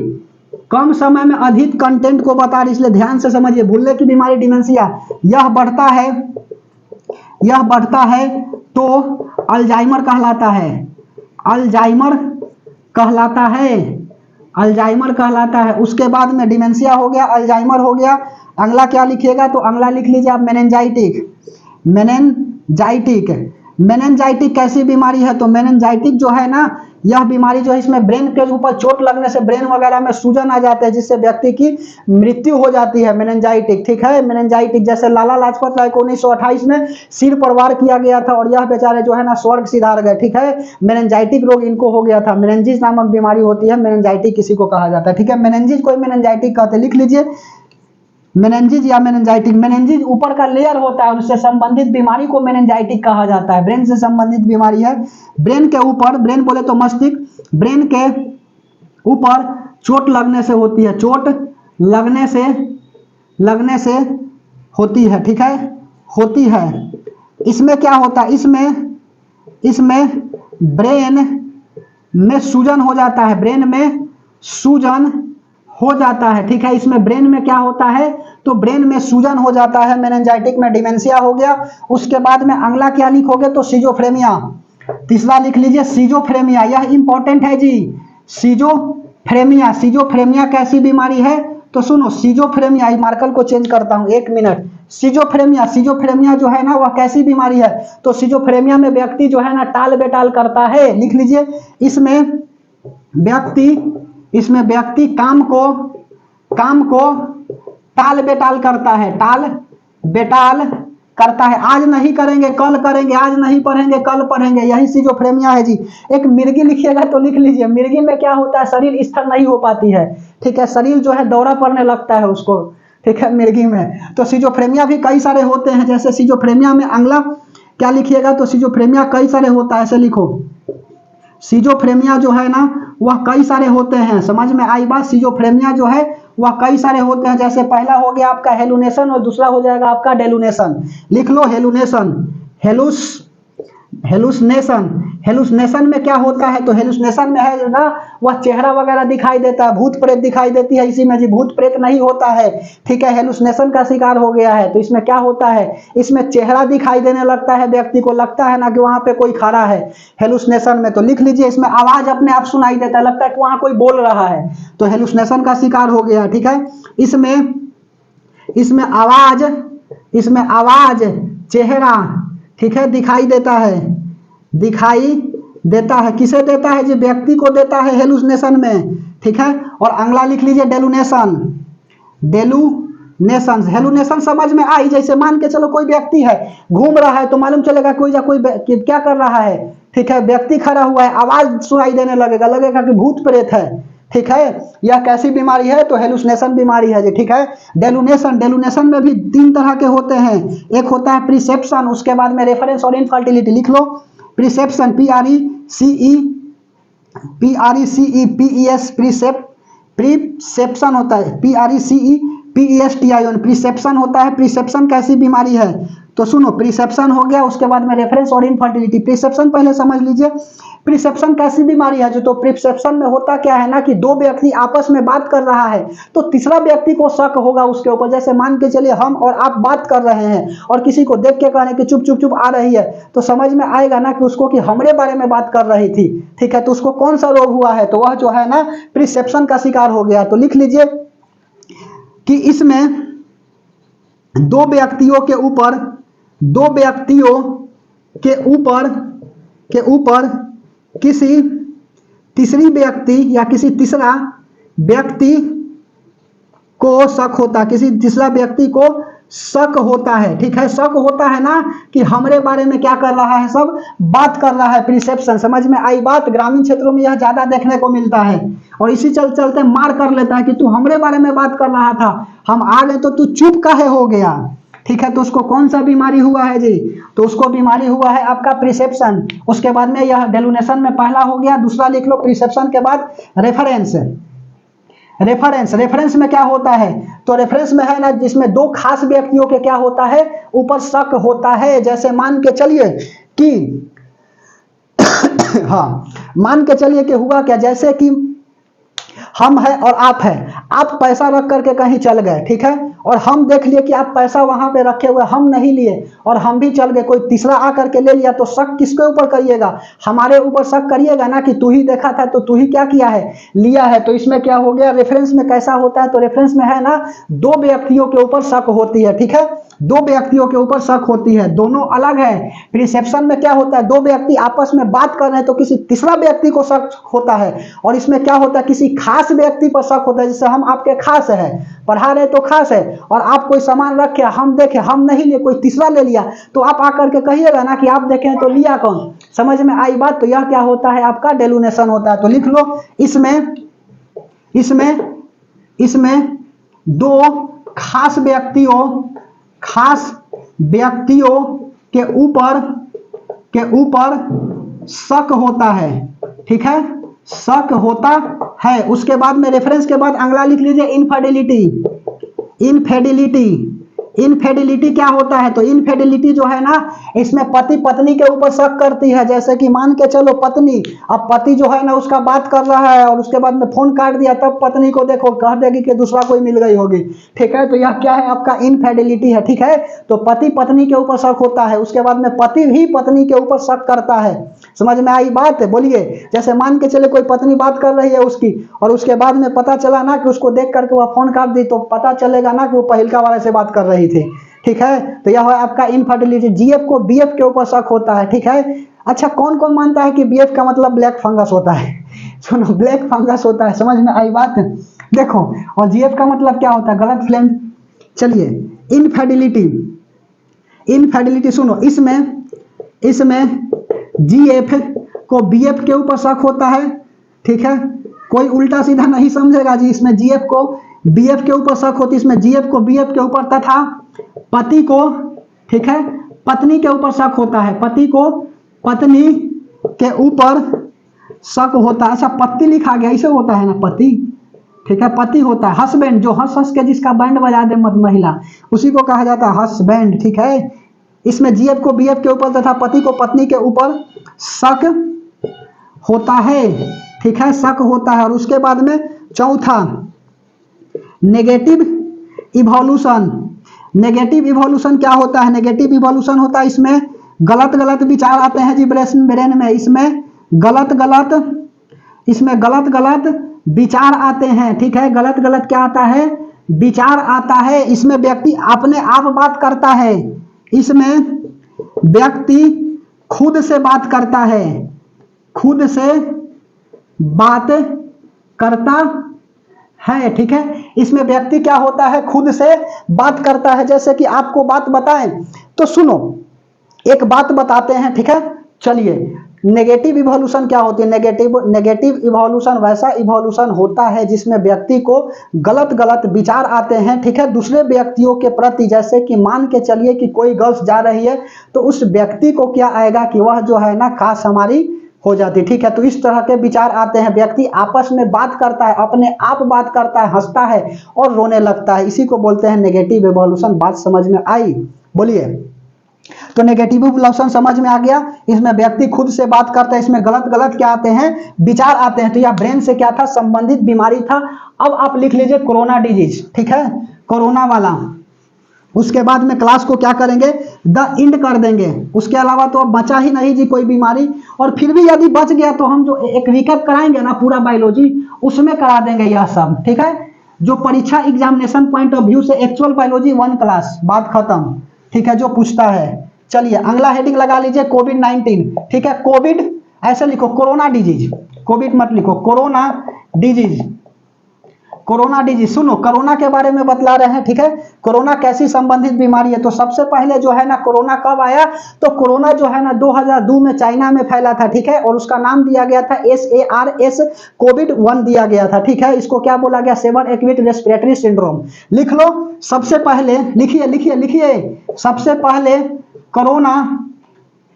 कम समय में अधिक कंटेंट को बता रही, इसलिए ध्यान से समझिए। भूलने की बीमारी डिमेंशिया, यह बढ़ता है, यह बढ़ता है तो अल्जाइमर कहलाता है, अल्जाइमर कहलाता है, अल्जाइमर कहलाता है। उसके बाद में डिमेंशिया हो गया, अल्जाइमर हो गया। अगला क्या लिखिएगा, तो अगला लिख लीजिए आप मेनिंजाइटिक, मेनिंजाइटिक। मेनिंजाइटिक कैसी बीमारी है, तो मेनिंजाइटिक जो है ना, यह बीमारी जो है इसमें ब्रेन के ऊपर चोट लगने से ब्रेन वगैरह में सूजन आ जाते हैं, जिससे व्यक्ति की मृत्यु हो जाती है, मेनिंजाइटिक। ठीक है, मेनिंजाइटिक जैसे लाला लाजपत राय को 1928 में सिर पर वार किया गया था और यह बेचारे जो है ना स्वर्ग सिधार गए। ठीक है, मेनिंजाइटिक रोग इनको हो गया था, मेनिंजिस नामक बीमारी होती है, मेनिंजाइटिक किसी को कहा जाता है। ठीक है, मेनिंजिस कोई मेनिंजाइटिक कहते हैं, लिख लीजिए मेनिंजिस या मेनिंजाइटिक। मेनिंजिस ऊपर का लेयर होता है, उससे संबंधित बीमारी को मेनिंजाइटिक कहा जाता है। ब्रेन से संबंधित बीमारी है, ब्रेन के ऊपर, ब्रेन बोले तो मस्तिष्क, ब्रेन के ऊपर चोट लगने से होती है, चोट लगने से होती है। ठीक है, होती है। इसमें क्या होता है, इसमें ब्रेन में सूजन हो जाता है, ब्रेन में सूजन हो जाता है। ठीक है, इसमें ब्रेन में क्या होता है, तो ब्रेन में सूजन हो जाता है। मेनिंजाइटिक में डिमेंशिया हो गया। उसके बाद में अगला क्या लिखोगे, तो सिजोफ्रेनिया। तीसरा लिख लीजिए सिजोफ्रेनिया, यह इंपॉर्टेंट है जी, सिजोफ्रेनिया। सिजोफ्रेनिया कैसी बीमारी है, तो सुनो सिजोफ्रेनिया, मार्कर को चेंज करता हूं 1 मिनट। सिजोफ्रेनिया, सिजोफ्रेनिया जो है ना वह कैसी बीमारी है, तो सिजोफ्रेनिया में व्यक्ति जो है ना टाल बेटाल करता है। लिख लीजिए, इसमें व्यक्ति काम को टाल बेटाल करता है, टाल बेटाल करता है। आज नहीं करेंगे कल करेंगे, आज नहीं पढ़ेंगे कल पढ़ेंगे, यही सिजोफ्रेनिया है जी। एक मिर्गी लिखिएगा तो लिख लीजिए, मिर्गी में क्या होता है, शरीर स्थिर नहीं हो पाती है। ठीक है, शरीर जो है दौरा पड़ने लगता है उसको। ठीक है, मिर्गी में। तो सिजोफ्रेनिया भी कई सारे होते हैं, जैसे सिजोफ्रेनिया में अगला क्या लिखिएगा, तो सिजोफ्रेनिया कई सारे होता है, ऐसे लिखो सिजोफ्रेनिया जो है ना वह कई सारे होते हैं। समझ में आई बात, सिजोफ्रेनिया जो है वह कई सारे होते हैं। जैसे पहला हो गया आपका हेलुनेशन और दूसरा हो जाएगा आपका डेलुनेशन। लिख लो हेलुनेशन, हेलुसनेशन। हेलुसिनेशन में क्या होता है, तो हेलुसिनेशन में है ना वह चेहरा वगैरह दिखाई देता है, भूत प्रेत दिखाई देती है। इसी में जी भूत प्रेत नहीं होता है, ठीक है, हेलुसिनेशन का शिकार हो गया है। तो इसमें क्या होता है, इसमें चेहरा दिखाई देने लगता है, व्यक्ति को लगता है ना कि वहां पे कोई खड़ा है हेलुसिनेशन में। तो लिख लीजिए, इसमें आवाज अपने आप सुनाई देता है, लगता है कि वहां कोई बोल रहा है, तो हेलुसिनेशन का शिकार हो गया, ठीक है। इसमें आवाज चेहरा, ठीक है, दिखाई देता है। किसे देता है जी, व्यक्ति को देता है हेलुसिनेशन में, ठीक है। और अगला लिख लीजिए डेलुनेशन। हेलुनेशन समझ में आई, जैसे मान के चलो कोई व्यक्ति है घूम रहा है तो मालूम चलेगा कोई क्या कर रहा है, ठीक है, व्यक्ति खड़ा हुआ है, आवाज सुनाई देने लगेगा कि भूत प्रेत है, ठीक है। यह कैसी बीमारी है, तो हेलुसिनेशन बीमारी है जी, ठीक है। डेलुनेशन में भी 3 तरह के होते हैं। एक होता है प्रिसेप्शन, उसके बाद में रेफरेंस और इनफर्टिलिटी लिख लो। प्रिसेप्शन प्रिसेप्शन होता है, प्रिसेप्शन होता है। प्रिसेप्शन कैसी बीमारी है, तो सुनो, प्रिसेप्शन हो गया, उसके बाद में रेफरेंस और इनफर्टिलिटी। प्रिसेप्शन पहले समझ लीजिए, प्रिसेप्शन कैसी बीमारी है, जो तो प्रिसेप्शन में होता क्या है ना कि 2 व्यक्ति आपस में बात कर रहा है तो तीसरा व्यक्ति को शक होगा उसके ऊपर। जैसे मान के चलिए हम और आप बात कर रहे हैं और किसी को देख के कहने कि चुप चुप चुप आ रही है, तो समझ में आएगा ना कि उसको कि हमरे बारे में बात कर रही थी, ठीक है। तो उसको कौन सा रोग हुआ है, तो वह जो है ना प्रिसेप्शन का शिकार हो गया। तो लिख लीजिए कि इसमें 2 व्यक्तियों के ऊपर किसी तीसरी व्यक्ति या किसी तीसरा व्यक्ति को शक होता है, किसी तीसरा व्यक्ति को शक होता है, ठीक है। शक होता है ना कि हमारे बारे में क्या कर रहा है, सब बात कर रहा है। प्रिसेप्शन समझ में आई बात। ग्रामीण क्षेत्रों में यह ज्यादा देखने को मिलता है और इसी चलते मार कर लेता है कि तू हमारे बारे में बात कर रहा था, हम आ गए तो तू चुप काहे हो गया, ठीक है। तो उसको कौन सा बीमारी हुआ है जी, तो उसको बीमारी हुआ है आपका प्रिसेप्शन। उसके बाद में यह डेलुनेशन में पहला हो गया, दूसरा लिख लो प्रिसेप्शन के बाद रेफरेंस में क्या होता है, तो रेफरेंस में है ना जिसमें 2 खास व्यक्तियों के क्या होता है, ऊपर शक होता है। जैसे मान के चलिए कि हाँ, मान के चलिए कि हुआ क्या, जैसे कि हम है और आप है, आप पैसा रख करके कहीं चल गए, ठीक है, और हम देख लिए कि आप पैसा वहां पे रखे हुए, हम नहीं लिए और हम भी चल गए, कोई तीसरा आकर के ले लिया, तो शक किसके ऊपर करिएगा, हमारे ऊपर शक करिएगा ना कि तू ही देखा था तो तू ही क्या किया है, लिया है। तो इसमें क्या हो गया, रेफरेंस में कैसा होता है, तो रेफरेंस में है ना 2 व्यक्तियों के ऊपर शक होती है, ठीक है, 2 व्यक्तियों के ऊपर शक होती है, दोनों अलग है। प्रिसेप्शन में क्या होता है, 2 व्यक्ति आपस में बात कर रहे हैं तो किसी तीसरा व्यक्ति को शक होता है, और इसमें क्या होता है, किसी खास व्यक्ति पर शक होता है। जैसे हम आपके खास है, पढ़ा रहे तो खास है, और आप कोई सामान रखे, हम देखे, हम नहीं लिए, कोई तीसरा ले लिया, तो आप आकर के कहिएगा ना कि आप देखें तो लिया कौन। समझ में आई बात। तो यह क्या होता है, आपका डेलुनेशन होता है। तो लिख लो, इसमें 2 खास व्यक्तियों के ऊपर शक होता है, ठीक है, शक होता है। उसके बाद में रेफरेंस के बाद अगला लिख लीजिए इनफेडिलिटी क्या होता है, तो इनफेडिलिटी जो है ना, इसमें पति पत्नी के ऊपर शक करती है। जैसे कि मान के चलो पत्नी, अब पति जो है ना उसका बात कर रहा है और उसके बाद में फोन काट दिया, तब पत्नी को देखो कह देगी कि दूसरा कोई मिल गई होगी, ठीक है। तो यह क्या है, आपका इनफेडिलिटी है, ठीक है। तो पति पत्नी के ऊपर शक होता है, उसके बाद में पति भी पत्नी के ऊपर शक करता है। समझ में आई बात, बोलिए। जैसे मान के चले कोई पत्नी बात कर रही है उसकी, और उसके बाद में पता चला ना कि उसको देख करके वह फोन काट दी, तो पता चलेगा ना कि वो पहिलका वाले से बात कर रही थी, ठीक है। तो यह है आपका इनफर्टिलिटी। जीएफ को बीएफ के ऊपर शक होता है, ठीक है। अच्छा, कौन कौन मानता है कि बीएफ का मतलब ब्लैक फंगस होता है, सुनो, ब्लैक फंगस होता है। समझ में आई बात, देखो। और जीएफ का मतलब क्या होता है, गलत फ्लेम। चलिए, इनफर्टिलिटी सुनो, इसमें जीएफ को बीएफ के ऊपर शक होता है, ठीक है। कोई उल्टा सीधा नहीं समझेगा जी, इसमें जीएफ को बीएफ के ऊपर शक होती है, इसमें जीएफ को बीएफ के ऊपर तथा पति को, ठीक है, पत्नी के ऊपर शक होता है, पति को पत्नी के ऊपर शक होता है। अच्छा, पति लिखा गया, ऐसे होता है ना, पति, ठीक है, पति होता है। हस्बैंड, जो हंस हंस के जिसका बैंड बजा दे मत महिला, उसी को कहा जाता है हस्बैंड, ठीक है। इसमें जीएफ को बीएफ के ऊपर तथा पति को पत्नी के ऊपर शक होता है, ठीक है, शक होता है। और उसके बाद में चौथा नेगेटिव इवोल्यूशन। नेगेटिव इवोल्यूशन क्या होता है? नेगेटिव इवोल्यूशन होता है इसमें गलत गलत विचार आते हैं जी ब्रेन में, इसमें गलत गलत विचार आते हैं, ठीक है। गलत गलत क्या आता है? विचार आता है। इसमें व्यक्ति अपने आप बात करता है, इसमें व्यक्ति खुद से बात करता है, खुद से बात करता है, ठीक है। इसमें व्यक्ति क्या होता है? खुद से बात करता है। जैसे कि आपको बात बताएं तो सुनो, एक बात बताते हैं, ठीक है। चलिए, नेगेटिव इवोल्यूशन क्या होती है? नेगेटिव इवोल्यूशन वैसा इवोल्यूशन होता है जिसमें व्यक्ति को गलत गलत विचार आते हैं, ठीक है, दूसरे व्यक्तियों के प्रति। जैसे कि मान के चलिए कि कोई गर्ल्स जा रही है तो उस व्यक्ति को क्या आएगा कि वह जो है ना काश हमारी हो जाती, ठीक है। तो इस तरह के विचार आते हैं। व्यक्ति आपस में बात करता है, अपने आप बात करता है, हंसता है और रोने लगता है। इसी को बोलते हैं नेगेटिव इवोल्यूशन। बात समझ में आई? बोलिए। तो नेगेटिव इवोल्यूशन समझ में आ गया। इसमें व्यक्ति खुद से बात करता है, इसमें गलत गलत क्या आते हैं? विचार आते हैं। तो यह ब्रेन से क्या था? संबंधित बीमारी था। अब आप लिख लीजिए कोरोना डिजीज, ठीक है, कोरोना वाला। उसके बाद में क्लास को क्या करेंगे? द एंड कर देंगे। उसके अलावा तो अब बचा ही नहीं जी कोई बीमारी। और फिर भी यदि बच गया तो हम जो एक रिकैप कराएंगे ना पूरा बायोलॉजी, उसमें करा देंगे यह सब, ठीक है। जो परीक्षा एग्जामिनेशन पॉइंट ऑफ व्यू से एक्चुअल बायोलॉजी 1 क्लास, बात खत्म, ठीक है, जो पूछता है। चलिए अगला हेडिंग लगा लीजिए कोविड-19, ठीक है। कोविड ऐसे लिखो, कोरोना डिजीज, कोविड मत लिखो, कोरोना डिजीज। कोरोना डिजीज, सुनो कोरोना के बारे में बतला रहे हैं, ठीक है। कोरोना कैसी संबंधित बीमारी है? तो सबसे पहले जो है ना कोरोना कब आया? तो कोरोना जो है ना 2002 में चाइना में फैला था, ठीक है। और उसका नाम दिया गया था SARS, कोविड-1 दिया गया था, ठीक है। इसको क्या बोला गया? Severe acute respiratory syndrome. लिख लो। सबसे पहले लिखिए लिखिए लिखिए, सबसे पहले कोरोना,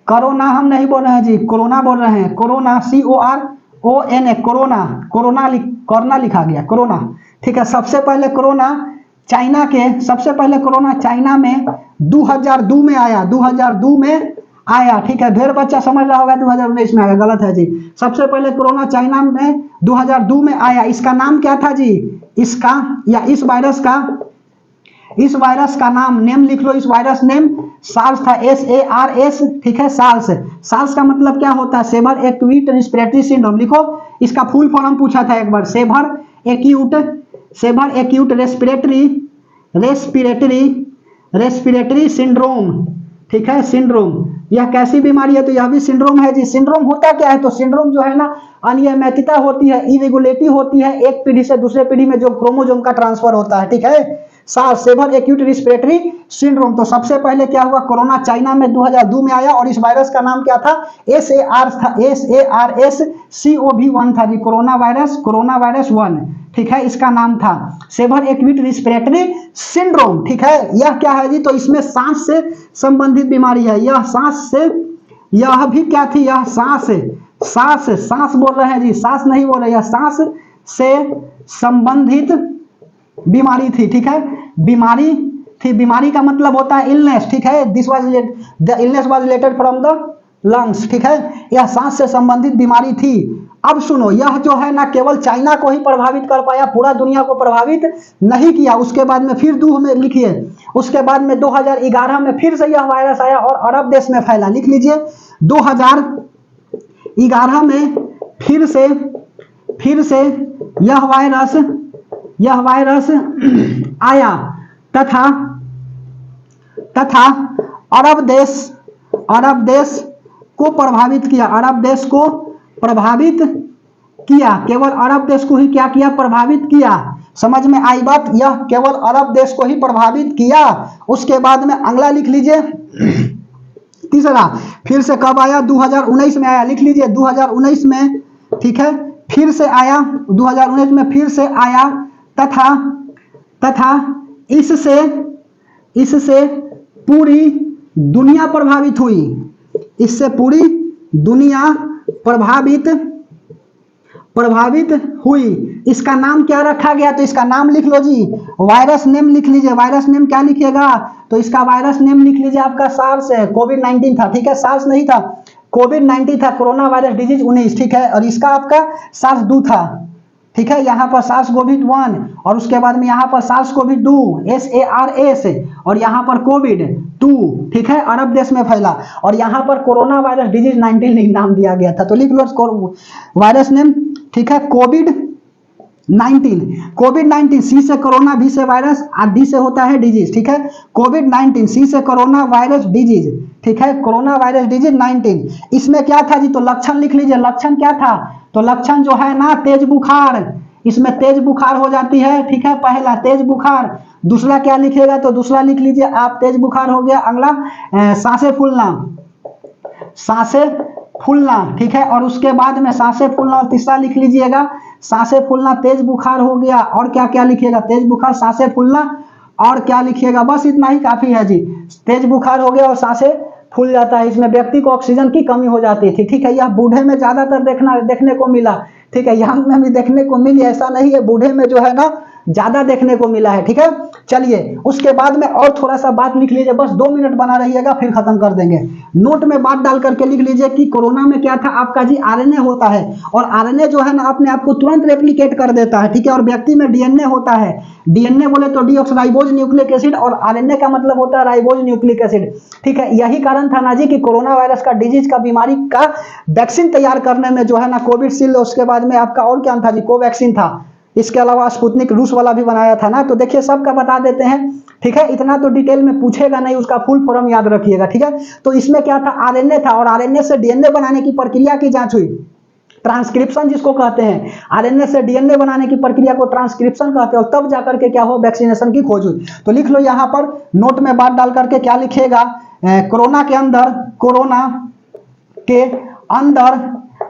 कोरोना हम नहीं बोल रहे हैं जी, कोरोना बोल रहे हैं, कोरोना CORONA, कोरोना लिखा गया, कोरोना, ठीक है। सबसे पहले कोरोना चाइना में 2002 में आया, 2002 में आया, ठीक है। ढेर बच्चा समझ रहा होगा 2019 में आया, गलत है जी। सबसे पहले कोरोना चाइना में 2002 में आया। इसका नाम क्या था जी? इसका या इस वायरस का नाम, नेम लिख लो। इस वायरस नेम सार्स था, SARS, ठीक है। सार्स का मतलब क्या होता है? Severe acute respiratory syndrome. लिखो, इसका फुल फॉर्म पूछा था एक बार, सेवर एक्यूट रेस्पिरेटरी सिंड्रोम, ठीक है, सिंड्रोम। यह कैसी बीमारी है? तो यह भी सिंड्रोम है जी। सिंड्रोम होता क्या है? तो सिंड्रोम जो है ना अनियमितता होती है, इरेगुलरिटी होती है एक पीढ़ी से दूसरे पीढ़ी में जो क्रोमोसोम का ट्रांसफर होता है, ठीक है। Severe acute respiratory syndrome. तो सबसे पहले क्या हुआ? कोरोना चाइना में 2002 में आया और इस वायरस का नाम क्या था? SARS-CoV-1 था जी, कोरोना वायरस 1, ठीक है, इसका नाम था सेवर एक्यूट रेस्पिरेटरी सिंड्रोम, ठीक है। यह क्या है जी? तो इसमें सांस से संबंधित बीमारी है। यह भी क्या थी? यह सांस बोल रहे हैं जी, सांस नहीं बोल रहे, यह सांस से संबंधित बीमारी थी, ठीक है। बीमारी का मतलब होता है इलनेस, ठीक है। The illness was related from the lungs, ठीक है। यह सांस से संबंधित बीमारी थी। अब सुनो, यह जो है ना केवल चाइना को ही प्रभावित कर पाया, पूरा दुनिया को प्रभावित नहीं किया। उसके बाद में फिर लिखिए, उसके बाद में 2011 में फिर से यह वायरस आया और अरब देश में फैला। लिख लीजिए, 2011 में फिर से यह वायरस आया तथा अरब देश को प्रभावित किया। केवल अरब देश को ही क्या किया? प्रभावित किया। समझ में आई बात? यह केवल अरब देश को ही प्रभावित किया। उसके बाद में अगला लिख लीजिए, तीसरा फिर से कब आया? 2019 में आया। लिख लीजिए 2019 में, ठीक है, फिर से आया, 2019 में फिर से आया तथा इससे पूरी दुनिया प्रभावित हुई। इससे पूरी दुनिया प्रभावित हुई। इसका नाम क्या रखा गया? तो इसका नाम लिख लो जी, वायरस नेम लिख लीजिए। वायरस नेम क्या लिखिएगा? तो इसका वायरस नेम लिख लीजिए आपका सार्स है, कोविड-19 था, ठीक है, सार्स नहीं था। कोविड-19 था, कोरोना वायरस डिजीज 19, ठीक है। और इसका आपका SARS-2 था, ठीक है, यहाँ पर SARS-CoV-1 और उसके बाद में यहाँ पर SARS-CoV-2 SARS और यहाँ पर COVID-2, ठीक है, अरब देश में फैला। और यहाँ पर कोरोना वायरस डिजीज 19 नाम दिया गया था। तो लिख लो वायरस नेम, ठीक है, कोविड-19 सी से कोरोना, भी से वायरस और डी से होता है डिजीज, ठीक है। कोविड-19 सी से कोरोना वायरस डिजीज, ठीक है, कोरोना वायरस डिजीज 19। इसमें क्या था जी, तो लक्षण लिख लीजिए। लक्षण क्या था, तो लक्षण जो है ना, तेज बुखार, इसमें तेज बुखार हो जाती है, ठीक है, पहला तेज बुखार। दूसरा क्या लिखेगा, तो दूसरा लिख लीजिए आप, तेज बुखार हो गया। अगला सांसें फूलना, सांसें फूलना, ठीक है, और उसके बाद में सांसें फूलना, और तीसरा लिख लीजिएगा सांसें फूलना, तेज बुखार हो गया। और क्या क्या लिखिएगा, तेज बुखार, सांसें फूलना, और क्या लिखिएगा, बस इतना ही काफी है जी। तेज बुखार हो गया और सांसें फूल जाता है, इसमें व्यक्ति को ऑक्सीजन की कमी हो जाती थी, ठीक है। यह बूढ़े में ज्यादातर देखने को मिला, ठीक है, यंग में भी देखने को मिली, ऐसा नहीं है, बूढ़े में जो है ना ज्यादा देखने को मिला है, ठीक है। चलिए उसके बाद में और थोड़ा सा बात लिख लीजिए, बस 2 मिनट बना रहिएगा, फिर खत्म कर देंगे। नोट में बात डाल करके लिख लीजिए कि कोरोना में क्या था आपका जी, आरएनए होता है, और आरएनए जो है ना अपने आप को तुरंत रेप्लिकेट कर देता है, ठीक है। और व्यक्ति में डीएनए होता है, डीएनए बोले तो डीऑक्सराइबोज न्यूक्लिक एसिड, और आरएनए का मतलब होता है राइबोज न्यूक्लिक एसिड, ठीक है। यही कारण था ना जी कि कोरोना वायरस का डिजीज का बीमारी का वैक्सीन तैयार करने में जो है ना कोविशील्ड, उसके बाद में आपका और क्या था जी, कोवैक्सीन था। इसके अलावा स्पुतनिक रूस वाला भी बनाया था ना। तो देखिए सबका बता देते हैं, ठीक है, इतना तो डिटेल में पूछेगा नहीं, उसका फुल फॉर्म याद रखिएगा, ठीक है। तो इसमें क्या था, आरएनए था, और आरएनए से डीएनए बनाने की प्रक्रिया की जांच हुई, ट्रांसक्रिप्शन जिसको कहते हैं। आरएनए से डीएनए बनाने की प्रक्रिया को ट्रांसक्रिप्शन कहते हैं, और तब जाकर के क्या हो, वैक्सीनेशन की खोज हुई। तो लिख लो यहाँ पर नोट में बात डाल करके क्या लिखेगा, कोरोना के अंदर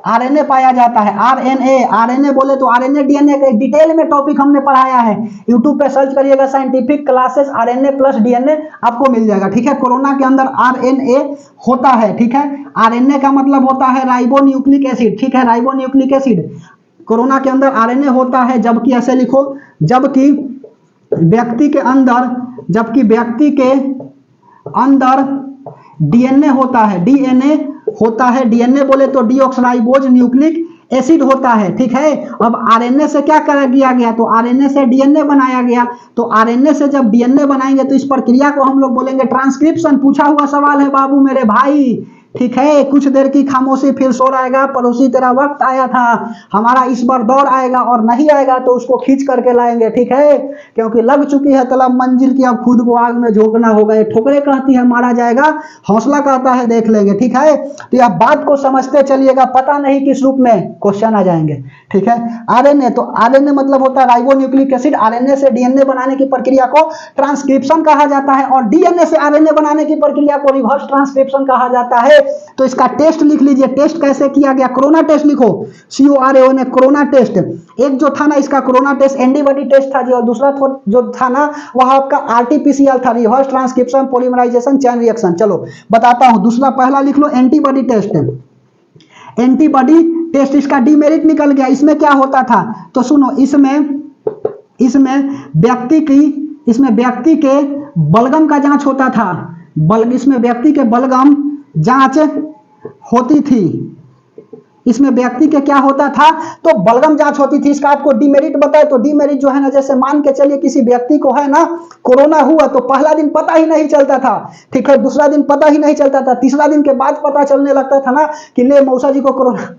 आरएनए पाया जाता है, आरएनए बोले तो आरएनए डीएनए का डिटेल में टॉपिक हमने पढ़ाया है, यूट्यूब पे सर्च करिएगा scientific classes RNA plus DNA, आपको मिल जाएगा, ठीक है। कोरोना के अंदर आरएनए होता है, ठीक है। आरएनए का मतलब होता है राइबो न्यूक्लिक एसिड, ठीक है, राइबो न्यूक्लिक एसिड। कोरोना के अंदर आरएनए होता है, जबकि ऐसे लिखो, जबकि व्यक्ति के अंदर डीएनए होता है, डीएनए बोले तो डीऑक्सराइबोज न्यूक्लिक एसिड होता है, ठीक है। अब आरएनए से क्या कर दिया गया, तो आरएनए से डीएनए बनाया गया। तो आरएनए से जब डीएनए बनाएंगे तो इस प्रक्रिया को हम लोग बोलेंगे ट्रांसक्रिप्शन। पूछा हुआ सवाल है बाबू मेरे भाई, ठीक है। कुछ देर की खामोशी फिर शोर आएगा, पड़ोसी तेरा वक्त आया था, हमारा इस बार दौर आएगा, और नहीं आएगा तो उसको खींच करके लाएंगे, ठीक है। क्योंकि लग चुकी है तलब मंजिल की, अब खुद को आग में झोंकना होगा। ये ठोकरे कहती है मारा जाएगा, हौसला कहता है देख लेंगे, ठीक है। तो यह बात को समझते चलिएगा, पता नहीं किस रूप में क्वेश्चन आ जाएंगे, ठीक है। आरएनए, तो आरएनए मतलब होता है राइबो न्यूक्लिक एसिड। आरएनए से डीएनए बनाने की प्रक्रिया को ट्रांसक्रिप्शन कहा जाता है, और डीएनए से आरएनए बनाने की प्रक्रिया को रिवर्स ट्रांसक्रिप्शन कहा जाता है। तो इसका टेस्ट लिख लीजिए, टेस्ट कैसे किया गया, कोरोना टेस्ट लिखो, CORON ने कोरोना टेस्ट। एक जो था ना इसका कोरोना टेस्ट एंटीबॉडी टेस्ट था जी, और दूसरा जो था ना वह आपका RT-PCR था, reverse transcription polymerisation chain reaction. चलो बताता हूं, दूसरा पहला लिख लो एंटीबॉडी टेस्ट। एंटीबॉडी टेस्ट इसका डीमेरिट निकल गया। इसमें क्या होता था, तो सुनो, इसमें व्यक्ति के बलगम का जांच होता था, इसमें व्यक्ति के बलगम जांच होती थी। इसमें व्यक्ति के क्या होता था, तो बलगम जांच होती थी। इसका आपको डीमेरिट बताए, तो डीमेरिट जो है ना, जैसे मान के चलिए किसी व्यक्ति को है ना कोरोना हुआ, तो पहला दिन पता ही नहीं चलता था, ठीक है, दूसरा दिन पता ही नहीं चलता था, तीसरा दिन के बाद पता चलने लगता था ना कि ले मौसा जी को कोरोना,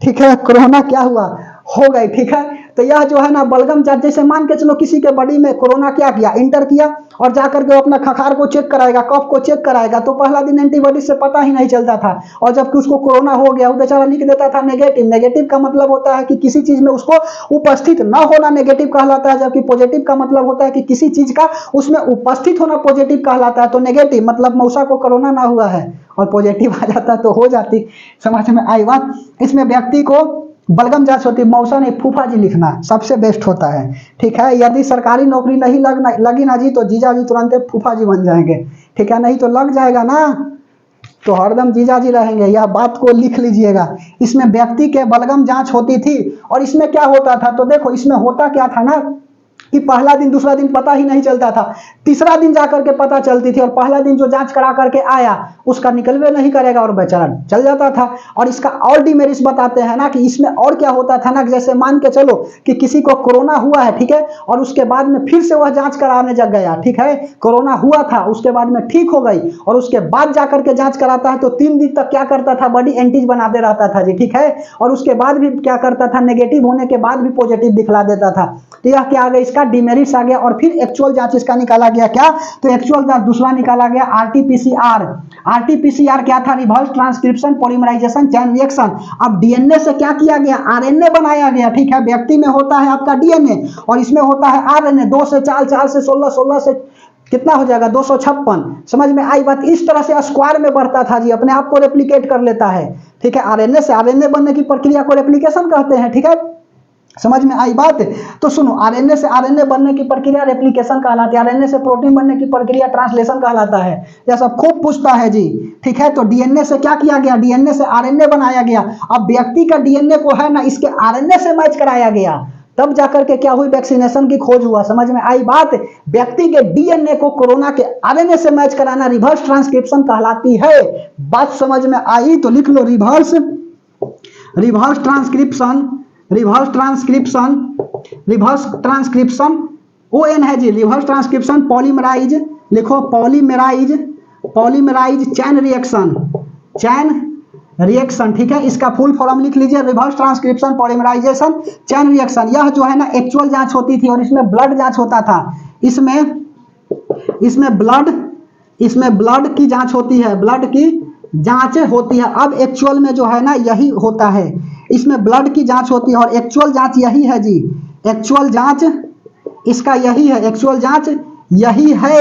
ठीक है, कोरोना क्या हुआ, हो गई, ठीक है। तो यह जो है ना बलगम जांच, जैसे मान के चलो किसी के बॉडी में कोरोना क्या किया, इंटर किया, और जाकर के अपना खखार को चेक कराएगा, कफ को चेक कराएगा, तो पहला दिन एंटीबॉडी से पता ही नहीं चलता था। और जबकि उसको कोरोना हो गया, वो बेचारा लिख देता था नेगेटिव। नेगेटिव का मतलब होता है कि किसी चीज में उसको उपस्थित न होना नेगेटिव कहलाता है, जबकि पॉजिटिव का मतलब होता है कि किसी चीज का उसमें उपस्थित होना पॉजिटिव कहलाता है। तो नेगेटिव मतलब मौसा को कोरोना ना हुआ है, और पॉजिटिव आ जाता तो हो जाती। समझ में आई बात। इसमें व्यक्ति को बलगम जांच होती, मौसा नहीं फूफा जी लिखना सबसे बेस्ट होता है, ठीक है। यदि सरकारी नौकरी नहीं लगी ना जी, तो जीजा जी तुरंत फूफा जी बन जाएंगे, ठीक है। नहीं तो लग जाएगा ना तो हरदम जीजा जी रहेंगे, यह बात को लिख लीजिएगा। इसमें व्यक्ति के बलगम जांच होती थी। और इसमें क्या होता था, तो देखो इसमें होता क्या था ना, कि पहला दिन दूसरा दिन पता ही नहीं चलता था, तीसरा दिन जाकर के पता चलती थी, और पहला दिन जो जांच करा करके आया उसका निकलवे नहीं करेगा और बेचारा चल जाता था। और इसका और डिमेरिट्स बताते हैं ना कि इसमें और क्या होता था ना, जैसे मान के चलो कि किसी को कोरोना हुआ है, ठीक है, और उसके बाद में फिर से वह जांच कराने जग गया, ठीक है, कोरोना हुआ था उसके बाद में ठीक हो गई, और उसके बाद जाकर के जांच कराता है तो 3 दिन तक क्या करता था, बॉडी एंटीज बनाते रहता था जी, ठीक है, और उसके बाद भी क्या करता था, नेगेटिव होने के बाद भी पॉजिटिव दिखला देता था। तो यह क्या आ गया, इसका डिमेरिट्स आ गया। और फिर एक्चुअल जांच इसका निकाला गया क्या, तो एक्चुअल जांच दूसरा निकाला गया आरटीपीसीआर। आरटीपीसीआर क्या था, reverse transcription polymerisation chain reaction. अब डीएनए से क्या किया गया, आरएनए बनाया गया, ठीक है, व्यक्ति में होता है आपका डीएनए और इसमें होता है आरएनए। 2 से 4, 4 से 16, 16 से कितना हो जाएगा, 256। समझ में आई बात, इस तरह से स्क्वायर में बढ़ता था जी, अपने आप को रेप्लिकेट कर लेता है, ठीक है। आरएनए से आरएनए बनने की प्रक्रिया को रेप्लिकेशन कहते हैं, ठीक है, समझ में आई बात। तो सुनो, आरएनए से आरएनए बनने की प्रक्रिया रेप्लिकेशन कहलाती है, आरएनए से प्रोटीन बनने की प्रक्रिया ट्रांसलेशन कहलाता है। यह सब खूब पूछता है जी, ठीक है। तो डीएनए से क्या किया गया, डीएनए से आरएनए बनाया गया। अब व्यक्ति का डीएनए को है ना इसके आरएनए से मैच कराया गया, तब जाकर के क्या हुई, वैक्सीनेशन की खोज हुआ। समझ में आई बात, व्यक्ति के डीएनए को कोरोना के आरएनए से मैच कराना रिवर्स ट्रांसक्रिप्शन कहलाती है। बात समझ में आई तो लिख लो, reverse transcription, reverse transcription, reverse transcription ON है जी, रिवर्स ट्रांसक्रिप्शन पॉलीमराइज, लिखो polymerase, polymerase chain reaction, chain reaction, ठीक है। इसका फुल फॉर्म लिख लीजिए, reverse transcription polymerisation chain reaction. यह जो है ना एक्चुअल जांच होती थी और इसमें ब्लड जांच होता था, इसमें ब्लड की जांच होती है, ब्लड की जांच होती है। अब एक्चुअल में जो है ना यही होता है, इसमें ब्लड की जांच होती है और एक्चुअल जांच यही है जी, एक्चुअल जांच इसका यही है, एक्चुअल जांच यही है,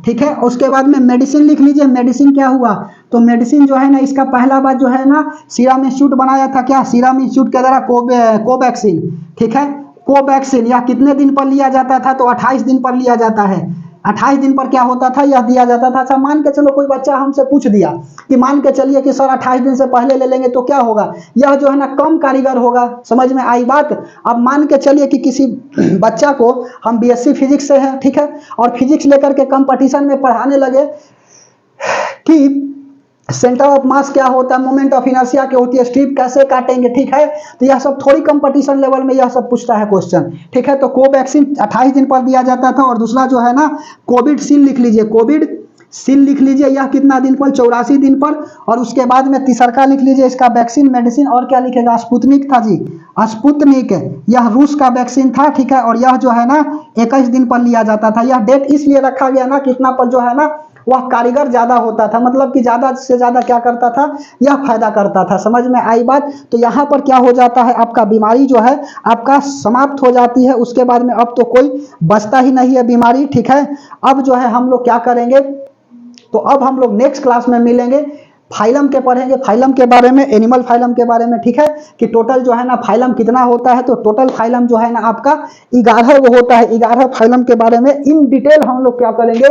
ठीक है। उसके बाद में मेडिसिन लिख लीजिए, मेडिसिन क्या हुआ, तो मेडिसिन जो है ना इसका पहला बार जो है ना सीरम इंस्टीट्यूट बनाया था, क्या, सीरम इंस्टीट्यूट के द्वारा कोवैक्सीन, ठीक है, कोवैक्सीन। यह कितने दिन पर लिया जाता था, तो 28 दिन पर लिया जाता है। 28 दिन पर क्या होता था, यह दिया जाता था। अच्छा मान के चलो कोई बच्चा हमसे पूछ दिया कि मान के चलिए कि सर 28 दिन से पहले ले लेंगे तो क्या होगा, यह जो है ना कम कारीगर होगा। समझ में आई बात। अब मान के चलिए कि किसी बच्चा को हम बीएससी फिजिक्स से हैं, ठीक है, और फिजिक्स लेकर के कंपटीशन में पढ़ाने लगे कि सेंटर ऑफ मास क्या होता है, मोमेंट ऑफ इनर्शिया क्या होती है, स्ट्रिप कैसे काटेंगे, ठीक है। तो यह सब थोड़ी कंपटीशन लेवल में यह सब पूछता है क्वेश्चन, ठीक है। तो कोवैक्सीन 28 दिन पर दिया जाता था। और दूसरा जो है ना कोविडशील्ड लिख लीजिए, कोविडशील्ड लिख लीजिए, यह कितना दिन पर, 84 दिन पर। और उसके बाद में तीसरा लिख लीजिए इसका वैक्सीन मेडिसिन, और क्या लिखेगा, स्पुतनिक था जी, स्पुतनिक, यह रूस का वैक्सीन था, ठीक है। और यह जो है ना 21 दिन पर लिया जाता था। यह डेट इसलिए रखा गया ना कितना पर जो है ना वह कारीगर ज्यादा होता था, मतलब कि ज्यादा से ज्यादा क्या करता था, यह फायदा करता था। समझ में आई बात। तो यहाँ पर क्या हो जाता है, आपका बीमारी जो है आपका समाप्त हो जाती है। उसके बाद में अब तो कोई बचता ही नहीं है बीमारी, ठीक है। अब जो है हम लोग क्या करेंगे, तो अब हम लोग नेक्स्ट क्लास में मिलेंगे, फाइलम के पढ़ेंगे, फाइलम के बारे में, एनिमल फाइलम के बारे में, ठीक है, कि टोटल जो है ना फाइलम कितना होता है। तो टोटल फाइलम जो है ना आपका 11 वो होता है। 11 फाइलम के बारे में इन डिटेल हम लोग क्या करेंगे,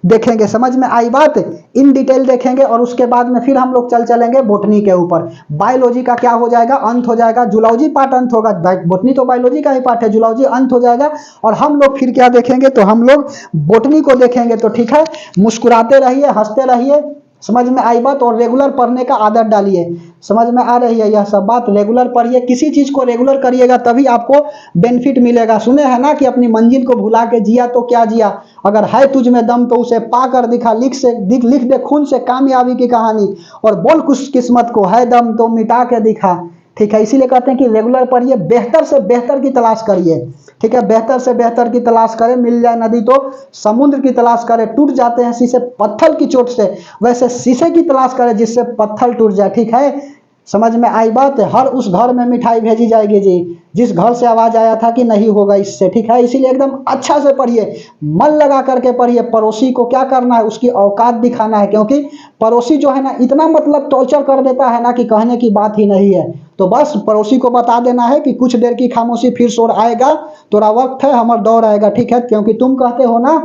देखेंगे। समझ में आई बात, इन डिटेल देखेंगे। और उसके बाद में फिर हम लोग चलेंगे बोटनी के ऊपर। बायोलॉजी का क्या हो जाएगा, अंत हो जाएगा, जूलॉजी पार्ट अंत होगा। बोटनी तो बायोलॉजी का ही पार्ट है, जूलॉजी अंत हो जाएगा। और हम लोग फिर क्या देखेंगे, तो हम लोग बोटनी को देखेंगे। तो ठीक है, मुस्कुराते रहिए, हंसते रहिए। समझ में आई बात। और रेगुलर पढ़ने का आदत डालिए। समझ में आ रही है यह सब बात, रेगुलर पढ़िए। किसी चीज को रेगुलर करिएगा तभी आपको बेनिफिट मिलेगा। सुने हैं ना कि अपनी मंजिल को भुला के जिया तो क्या जिया, अगर है तुझ में दम तो उसे पा कर दिखा, लिख दे खून से कामयाबी की कहानी, और बोल कुछ किस्मत को है दम तो मिटा के दिखा। ठीक है, इसीलिए कहते हैं कि रेगुलर पढ़िए, बेहतर से बेहतर की तलाश करिए। ठीक है, बेहतर से बेहतर की तलाश करें। मिल जाए नदी तो समुद्र की तलाश करें। टूट जाते हैं शीशे पत्थर की चोट से, वैसे शीशे की तलाश करें जिससे पत्थर टूट जाए। ठीक है, समझ में आई बात। हर उस घर में मिठाई भेजी जाएगी जी जिस घर से आवाज आया था कि नहीं होगा इससे। ठीक है, इसीलिए एकदम अच्छा से पढ़िए, मन लगा करके पढ़िए। पड़ोसी को क्या करना है, उसकी औकात दिखाना है, क्योंकि पड़ोसी जो है ना इतना मतलब टॉर्चर कर देता है ना कि कहने की बात ही नहीं है। तो बस पड़ोसी को बता देना है कि कुछ देर की खामोशी, फिर शोर आएगा, थोड़ा वक्त है, हमारा दौर आएगा। ठीक है, क्योंकि तुम कहते हो ना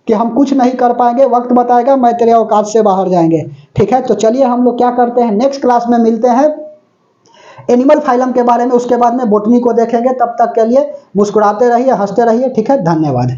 कि हम कुछ नहीं कर पाएंगे, वक्त बताएगा, मैं तेरे औकात से बाहर जाएंगे। ठीक है, तो चलिए हम लोग क्या करते हैं, नेक्स्ट क्लास में मिलते हैं। एनिमल फाइलम के बारे में उसके बाद में बोटनी को देखेंगे। तब तक के लिए मुस्कुराते रहिए, हंसते रहिए। ठीक है, धन्यवाद।